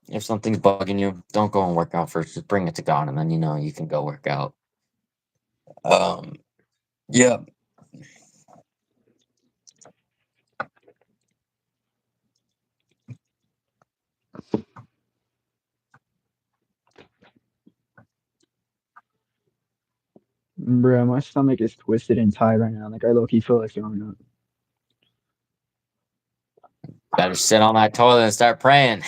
if something's bugging you, don't go and work out first. Just bring it to God, and then you can go work out. Um, yeah, Bro, my stomach is twisted and tied right now. Like I low key feel like throwing up. better sit on that toilet and start praying.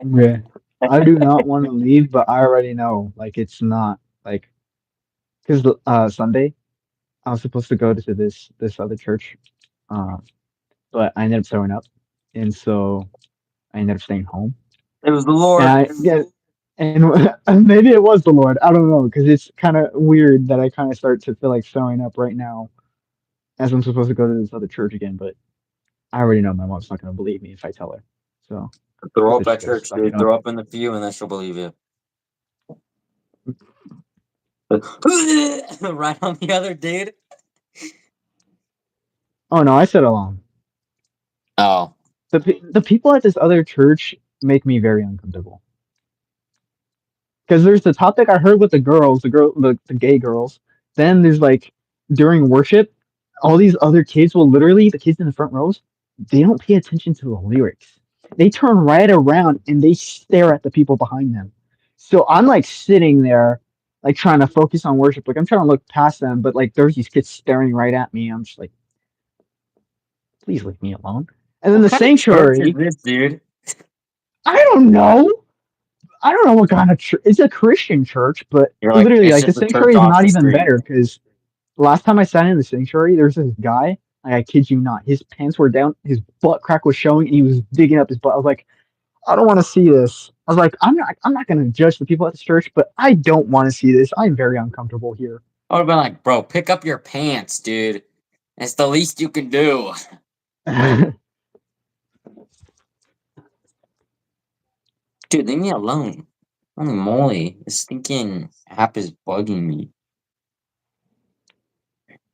Yeah. I do not want to leave, but I already know like it's not like because Sunday I was supposed to go to this other church, uh, but I ended up throwing up, and so I ended up staying home. It was the And Lord. I yeah, and maybe it was the Lord. I don't know because it's kind of weird that I kind of start to feel like throwing up right now as I'm supposed to go to this other church again, but I already know my mom's not going to believe me if I tell her. So Throw guess I up just at got to church, suck it dude. up. Throw up in the pew, and then she'll believe you. Right on the other dude. Oh no, I said alone. Oh, The people at this other church make me very uncomfortable. Because there's the topic I heard with the girls, the gay girls. Then there's like during worship, all these other kids will literally, the kids in the front rows, they don't pay attention to the lyrics. They turn right around and they stare at the people behind them. So I'm like sitting there, like trying to focus on worship. Like I'm trying to look past them, but like there's these kids staring right at me. I'm just like, please leave me alone. And then What the kind of church is sanctuary, this, dude? I don't know. I don't know what kind of church. It's a Christian church, but You're like, literally, it's like the just a church sanctuary is off not the even street. better because last time I sat in the sanctuary, there's this guy. Like, I kid you not, his pants were down, his butt crack was showing, and he was digging up his butt. I was like, I don't want to see this. I was like, I'm not going to judge the people at this church, but I don't want to see this. I'm very uncomfortable here. I would have been like, bro, pick up your pants, dude. It's the least you can do. Dude, leave me alone. Holy moly, this stinking app is bugging me.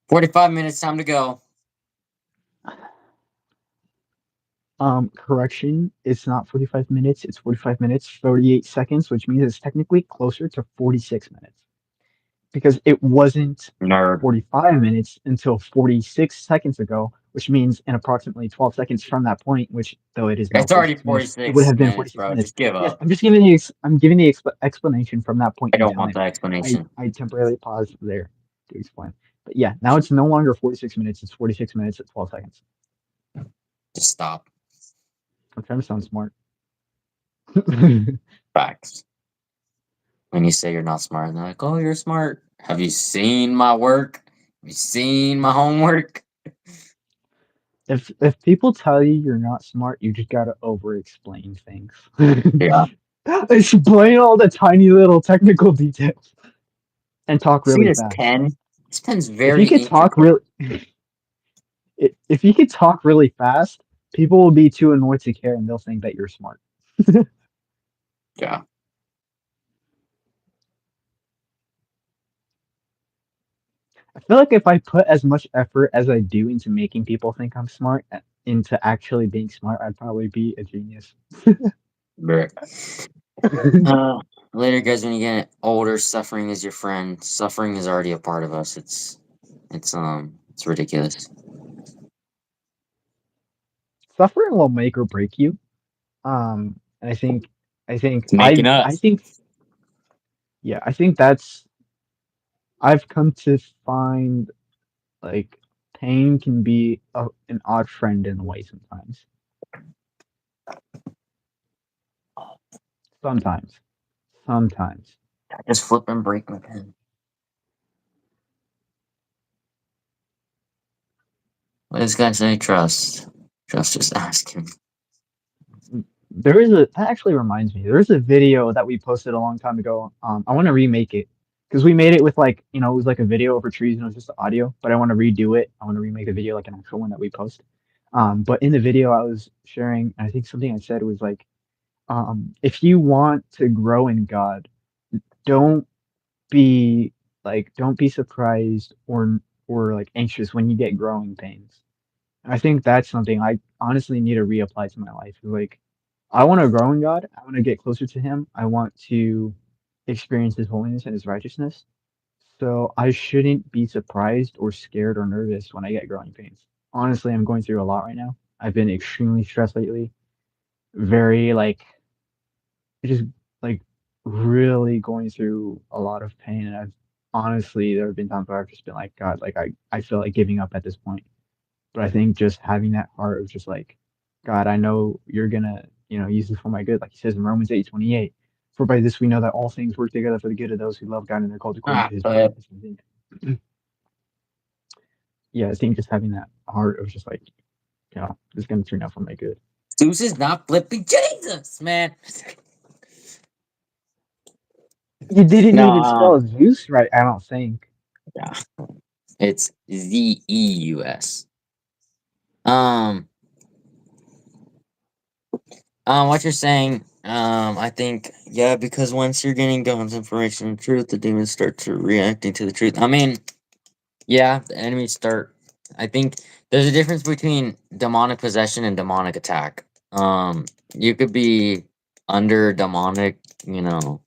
45 minutes, time to go. Correction, it's not 45 minutes, it's 45 minutes, 38 seconds, which means it's technically closer to 46 minutes. Because it wasn't Nerd. 45 minutes until 46 seconds ago, which means in approximately 12 seconds from that point, which though it is now It's already 46 minutes, it would 46 have been minutes, 46 bro. minutes. Just give Yes, up. I'm just giving the I'm giving the explanation from that point I in don't want time. that I explanation. I temporarily paused there to explain. But yeah, now it's no longer 46 minutes, it's 46 minutes at 12 seconds. Just stop. I'm trying to sound smart. Facts. When you say you're not smart, and they're like, oh, you're smart. Have you seen my work? Have you seen my homework? If people tell you you're not smart, you just gotta over explain things. Yeah. Explain all the tiny little technical details and talk See really this fast. pen? This pen's If you very could talk intricate. really if you could talk really fast, people will be too annoyed to care and they'll think that you're smart. Yeah. I feel like if I put as much effort as I do into making people think I'm smart, into actually being smart, I'd probably be a genius. But, later, guys, when you get older, suffering is your friend. Suffering is already a part of us. It's ridiculous. Suffering will make or break you. And It's making I us. think, yeah, I think that's, I've come to find like pain can be an odd friend in a way sometimes. Sometimes. Sometimes. I just flip and break my pen. What does this guy say? Trust. Trust, just ask him. That actually reminds me, there's a video that we posted a long time ago. I want to remake it because we made it with like, it was like a video over trees and it was just the audio, but I want to redo it. I want to remake the video like an actual one that we post. But in the video I was sharing, I think something I said was like, if you want to grow in God, don't don't be surprised or like anxious when you get growing pains. I think that's something I honestly need to reapply to my life. Like, I want to grow in God. I want to get closer to Him. I want to experience His holiness and His righteousness. So I shouldn't be surprised or scared or nervous when I get growing pains. Honestly, I'm going through a lot right now. I've been extremely stressed lately. Very just like really going through a lot of pain. And I've honestly, there have been times where I've just been like, God, like I feel like giving up at this point. But I think just having that heart of just like, God, I know you're gonna, use this for my good. Like he says in Romans 8:28, for by this we know that all things work together for the good of those who love God and they're called according Ah, to his but purpose. I think, yeah, I think just having that heart of just like, it's gonna turn out for my good. Zeus is not flipping Jesus, man. You didn't even Nah. spell Zeus right, I don't think. Yeah. It's Zeus. Um, what you're saying, I think, yeah, because once you're getting God's information and truth, the demons start to reacting to the truth. I mean, yeah, the enemies start. I think there's a difference between demonic possession and demonic attack. You could be under demonic, you know,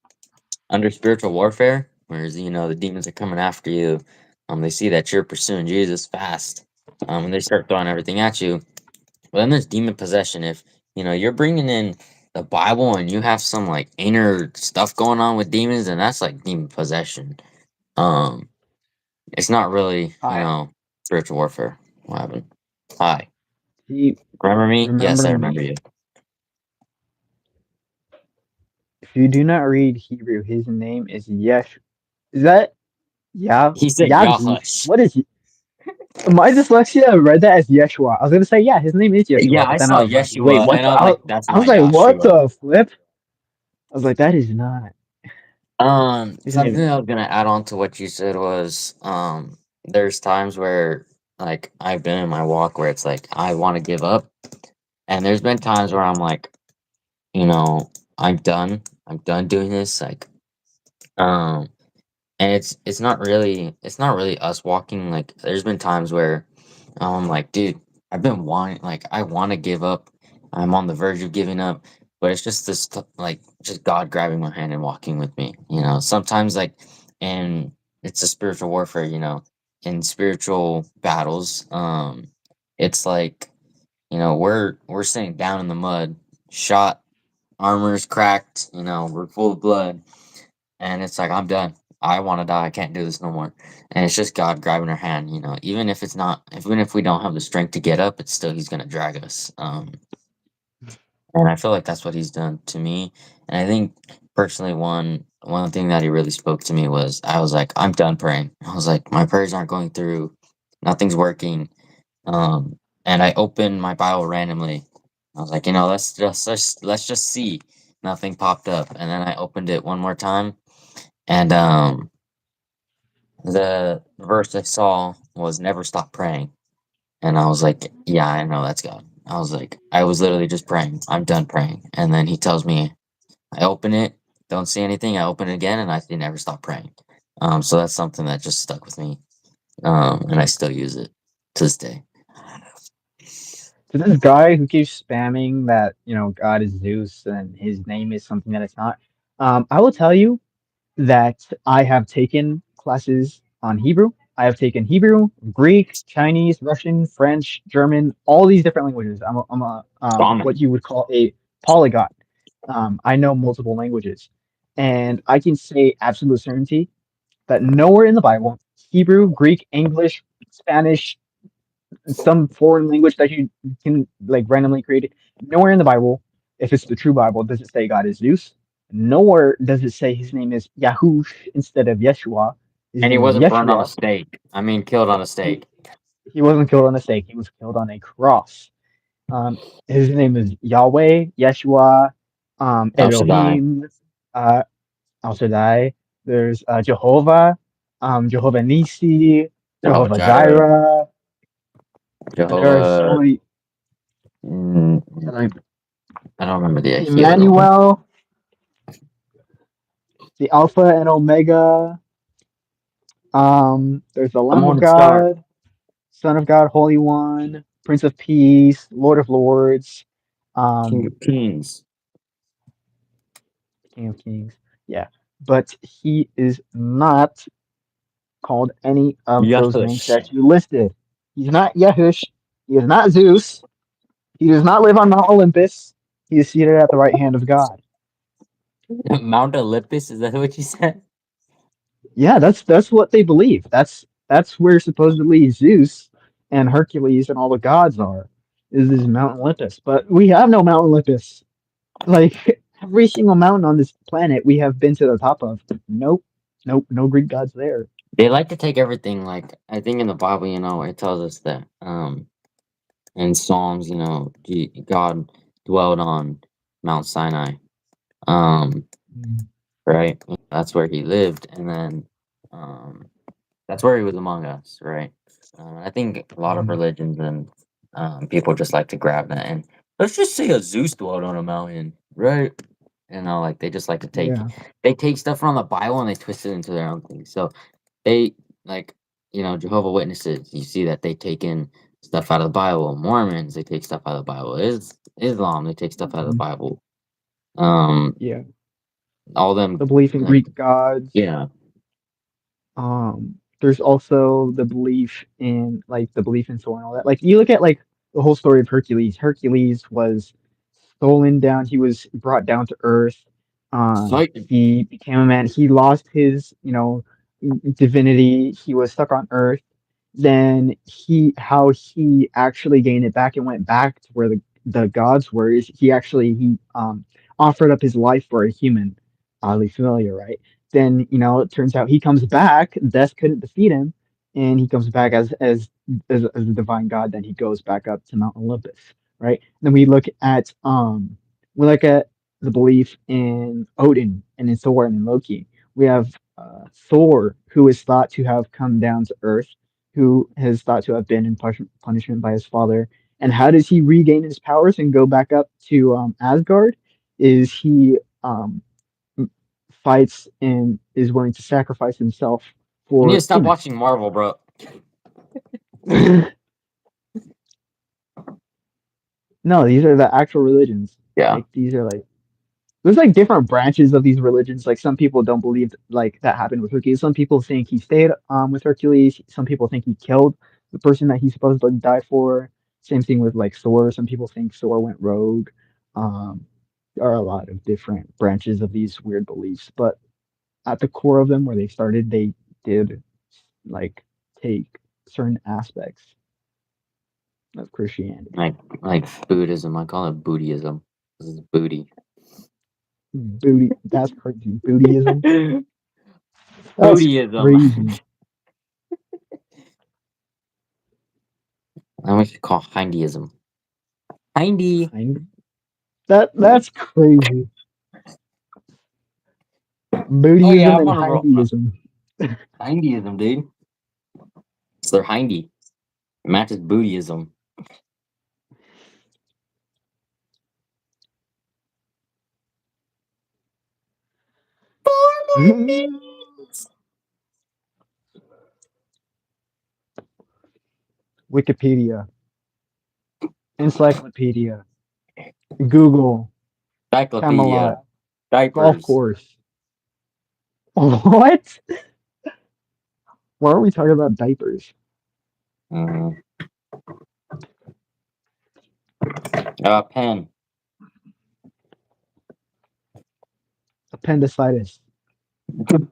under spiritual warfare, whereas the demons are coming after you. They see that you're pursuing Jesus fast, and they start throwing everything at you. But then there's demon possession. If you're bringing in the Bible and you have some like inner stuff going on with demons, then that's like demon possession. Um, it's not really, I spiritual warfare. What happened? Hi, he remember me? Yes, remember I remember me. you. If you do not read Hebrew, his name is Yesh. Is that yeah He said Yahush? Yahush. What is my dyslexia read that as Yeshua. I was gonna say yeah, his name is Yeah, Yeshua, but I then I saw was like, wait, Yeshua, what and the? I was like, that's I was not like, what Yahshua. the flip? I was like, that is not his name. Something that I was gonna add on to what you said was, there's times where like I've been in my walk where it's like I want to give up, and there's been times where I'm like, you know, I'm done. I'm done doing this. Like, um, and it's not really us walking. Like, there's been times where I'm like, dude, I've been wanting, like, I want to give up. I'm on the verge of giving up, but it's just like, just God grabbing my hand and walking with me. Sometimes, like, and it's a spiritual warfare. In spiritual battles, it's like, we're sitting down in the mud, shot, armor's cracked. We're full of blood, and it's like, I'm done. I want to die. I can't do this no more. And it's just God grabbing our hand. Even if we don't have the strength to get up, it's still He's gonna drag us. And I feel like that's what He's done to me. And I think personally, one thing that He really spoke to me was, I was like, I'm done praying. I was like, my prayers aren't going through. Nothing's working. And I opened my Bible randomly. I was like, let's just see. Nothing popped up, and then I opened it one more time, and the verse I saw was never stop praying. And I was like, yeah, I know that's God. I was like, I was literally just praying. I'm done praying. And then he tells me, I open it, don't see anything. I open it again, and I see never stop praying. So that's something that just stuck with me. And I still use it to this day. To this guy who keeps spamming that God is Zeus and his name is something that it's not. I will tell you that I have taken classes on Hebrew. I have taken Hebrew, Greek, Chinese, Russian, French, German, all these different languages. I'm a what Common. you would call a polyglot. I know multiple languages, and I can say absolute certainty that nowhere in the Bible, Hebrew, Greek, English, Spanish, some foreign language that you can like randomly create it, nowhere in the Bible, if it's the true Bible, does it say God is Zeus. Nowhere does it say his name is Yahush instead of Yeshua. His And he name is wasn't burned on a Yeshua. stake. I mean, killed on a He, stake. he wasn't killed on a stake. He was killed on a cross. His name is Yahweh, Yeshua, El Shaddai. Elohim, uh, Al Shaddai. There's Jehovah, Jehovah Nisi, Jehovah Jehovah Jireh. Jireh. There are so Jehovah. many. mm, Like I don't remember the other one. Emmanuel, the Alpha and Omega. There's the The Lamb of Morning Star. God, Son of God, Holy One, Prince of Peace, Lord of Lords, King um, of Kings. King of Kings. Yeah, but he is not called any of those names Yahush. that you listed. He's not Yehush. He is not Zeus. He does not live on Mount Olympus. He is seated at the right hand of God. Mount Olympus, is that what you said? Yeah, that's what they believe. That's where supposedly Zeus and Hercules and all the gods are. Is this Mount Olympus? But we have no Mount Olympus. Like every single mountain on this planet, we have been to the top of. Nope, nope, no Greek gods there. They like to take everything, like, I think in the Bible, it tells us that, in Psalms, God dwelled on Mount Sinai. Um, Mm, right? That's where he lived, and then, um, that's where he was among us, right? I think a lot of mm, religions and, people just like to grab that, and let's just say a Zeus dwelled on a mountain, right? Like, they just like to yeah. take stuff from the Bible and they twist it into their own thing. So they, like, Jehovah Witnesses, you see that they take in stuff out of the Bible. Mormons, they take stuff out of the Bible. Islam, they take stuff out of the Mhm. Bible. Um, Yeah. all them, The belief in like, Greek gods. yeah, There's also the belief in Thor and all that. Like you look at like the whole story of Hercules. Hercules was stolen down. He was brought down to earth. Satan. He became a man. He lost his, divinity. He was stuck on earth. Then how he actually gained it back and went back to where the gods were is he offered up his life for a human. Oddly familiar, right? Then it turns out he comes back. Death couldn't defeat him, and he comes back as a divine god. Then he goes back up to Mount Olympus, right? Then we look at the belief in Odin and in Thor and in Loki. We have Thor, who is thought to have come down to Earth, who is thought to have been in punishment by his father. And how does he regain his powers and go back up to Asgard? Is he fights and is willing to sacrifice himself You need to for stop humans? watching Marvel, bro. No, these are the actual religions. Yeah. Like these are like there's like different branches of these religions. Like some people don't believe like that happened with Hercules. Some people think he stayed with Hercules. Some people think he killed the person that he's supposed to die for. Same thing with like Thor. Some people think Thor went rogue. There are a lot of different branches of these weird beliefs, but at the core of them, where they started, they did like take certain aspects of Christianity. Like Buddhism. I call it Buddhism. This is booty. Booty, that's crazy. Buddhism, that's Buddhism. crazy. I wish to call Hindyism. Hindy. Kind that's crazy. Oh yeah, Buddhism I'm and on a roll. Hinduism. Hindyism, dude. It's their Hindy. It matches Buddhism. Wikipedia, encyclopedia, Google, Encyclopedia. Camelot, golf Diapers. course. What? Why are we talking about diapers? Mm. Pen. Appendicitis. Can-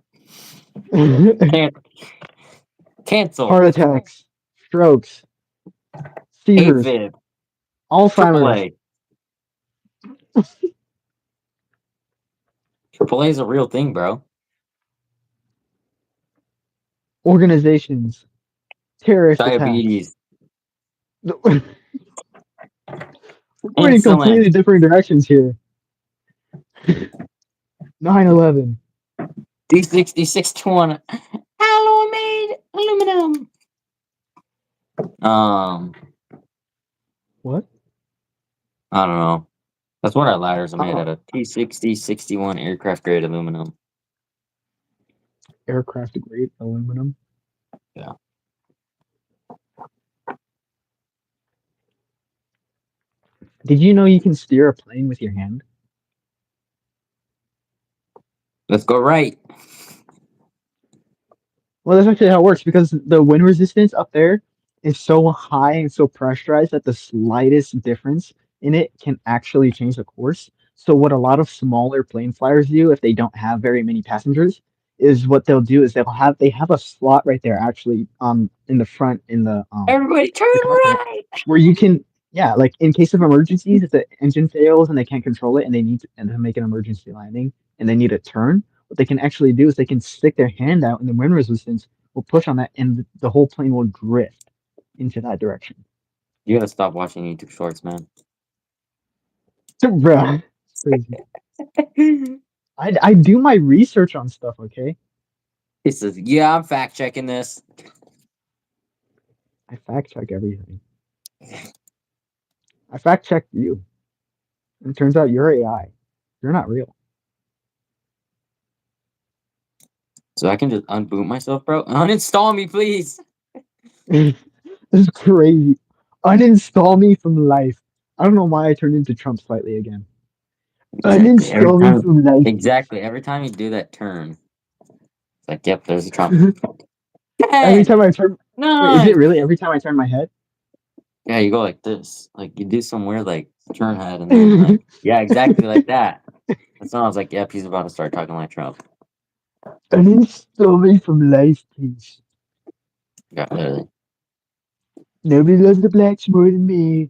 cancel. Heart attacks, strokes, seizures, AFib. Alzheimer's, AAA. AAA is a real thing, bro. organizations, terrorist attacks. Diabetes. We're going in Insulin. completely different directions here. 9/11. D6621. Alloy aluminum. Um, What? I don't know. That's what our ladders are made Oh, out of. T6061 aircraft grade aluminum. aircraft grade aluminum. Yeah. Did you know you can steer a plane with your hand? Let's go right. Well, that's actually how it works because the wind resistance up there is so high and so pressurized that the slightest difference in it can actually change the course. So what a lot of smaller plane flyers do if they don't have very many passengers is what they'll do is they have a slot right there actually in the front in Everybody turn the cockpit right. where you can like in case of emergencies if the engine fails and they can't control it and they need to make an emergency landing and they need a turn, what they can actually do is they can stick their hand out and the wind resistance will push on that and the whole plane will drift into that direction. You gotta stop watching YouTube shorts, man. Bruh, it's crazy. I do my research on stuff, okay? He says, yeah, I'm fact checking this. I fact check everything. I fact check you. And it turns out you're AI. You're not real. So I can just unboot myself, bro. Uninstall me, please. This is crazy. Uninstall me from life. I don't know why I turned into Trump slightly again. Exactly. Every Uninstall me time. from life. Exactly. Every time you do that turn, it's like, yep, there's a Trump. Every 10, time I turn, wait, is it 9. really every time I turn my head? Yeah, you go like this. Like you do somewhere like turn head, and then like, yeah, exactly like that. That's when I was like, yep, he's about to start talking like Trump. I need to stop me from life, please. Yeah, literally, Nobody loves the blacks more than me.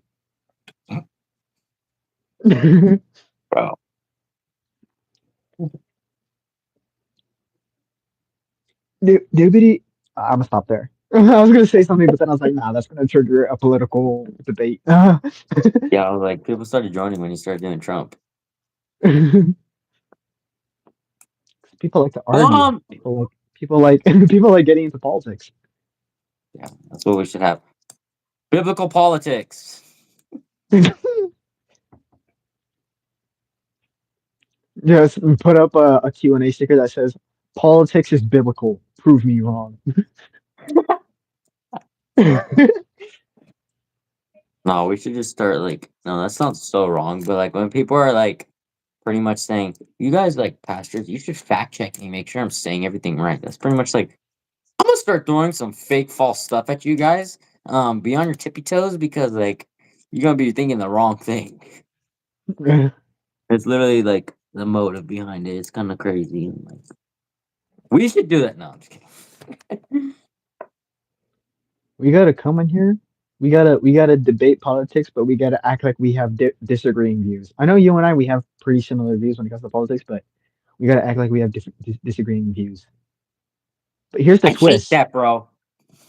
bro. Nobody. I'm gonna stop there. I was gonna say something, but then I was like, nah, that's gonna trigger a political debate. Yeah, I was like, people started joining when he started doing Trump. People like to argue. Bomb. People like people like getting into politics. Yeah, that's what we should have. Biblical politics. Just put up a Q&A sticker that says, "Politics is biblical. Prove me wrong." No, we should just start like. No, that sounds so wrong. But like when people are like, pretty much saying, "You guys like pastors, you should fact check me, make sure I'm saying everything right." That's pretty much like I'm gonna start throwing some fake false stuff at you guys. Be on your tippy toes because like you're gonna be thinking the wrong thing. It's literally like the motive behind it. It's kind of crazy. And, like, we should do that. No, I'm just kidding. We gotta come in here. We gotta debate politics, but we gotta act like we have disagreeing views. I know you and I we have pretty similar views when it comes to politics, but we gotta act like we have different disagreeing views. But here's the I hate twist: that, bro.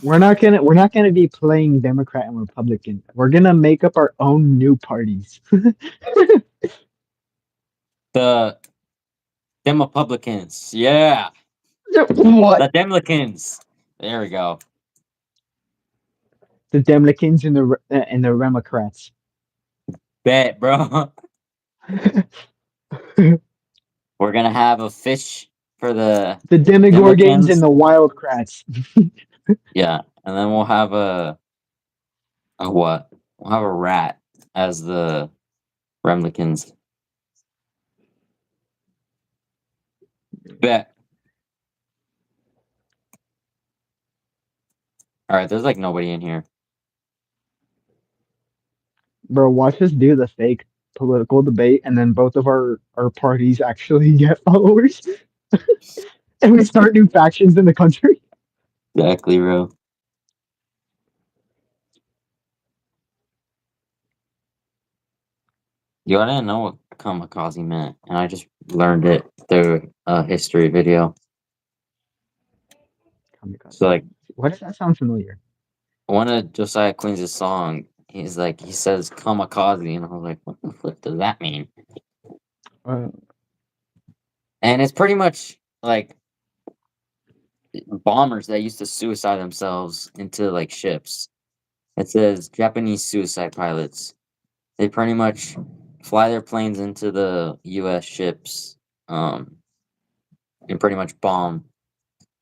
we're not gonna be playing Democrat and Republican. We're gonna make up our own new parties. The Demopublicans, yeah, What? the Demlicans. There we go. The Demlicans and the Democrats. Bet, bro. The We're gonna have a fish for the Demigorgons and Demlicans. the Wildcrats. Yeah, and then we'll have a what? We'll have a rat as the Remlicans. Bet. All right, there's like nobody in here. Bro, watch us do the fake political debate, and then both of our parties actually get followers, and we start new factions in the country. Exactly, bro. Yo, I didn't know what kamikaze meant, and I just learned it through a history video. So, Kamikaze. like, Why does that sound familiar? one of Josiah Queen's song, he's like, he says kamikaze, and I was like, what the flip does that mean? Uh, And it's pretty much like bombers that used to suicide themselves into like ships. It says Japanese suicide pilots. They pretty much fly their planes into the U.S. ships, um, and pretty much bomb.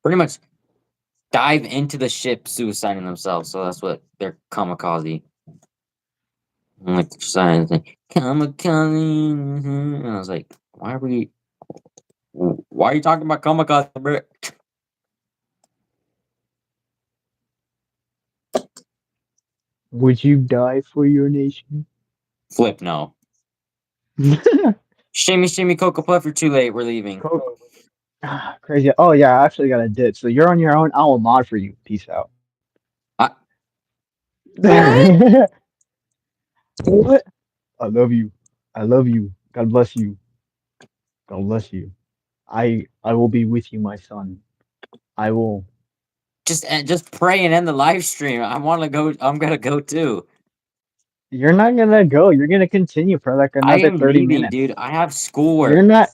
Pretty much dive into the ship, suiciding themselves. So that's what they're kamikaze. And like the signs, like kamikaze, and I was like, why are we? Why are you talking about kamikaze, bro? would you die for your nation? Flip no. Shimmy, shimmy, cocoa puff. You're too late. We're leaving. Co- Crazy. Oh yeah, I actually got a dip. So you're on your own. I will mod for you. Peace out. I, what? What? I love you. I love you. God bless you. God bless you. I will be with you, my son. I will. Just pray and end the live stream. I want to go. I'm gonna go too. You're not gonna go. You're gonna continue for like I another am 30 leaving, dude. minutes. I have You're schoolwork. not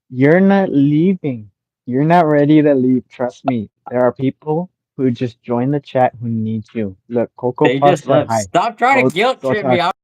you're not leaving. You're not ready to leave. Trust me. There are people who just joined the chat who need you. Look, Coco They Puff just said left. hi. Stop trying to Go guilt go trip me. talk.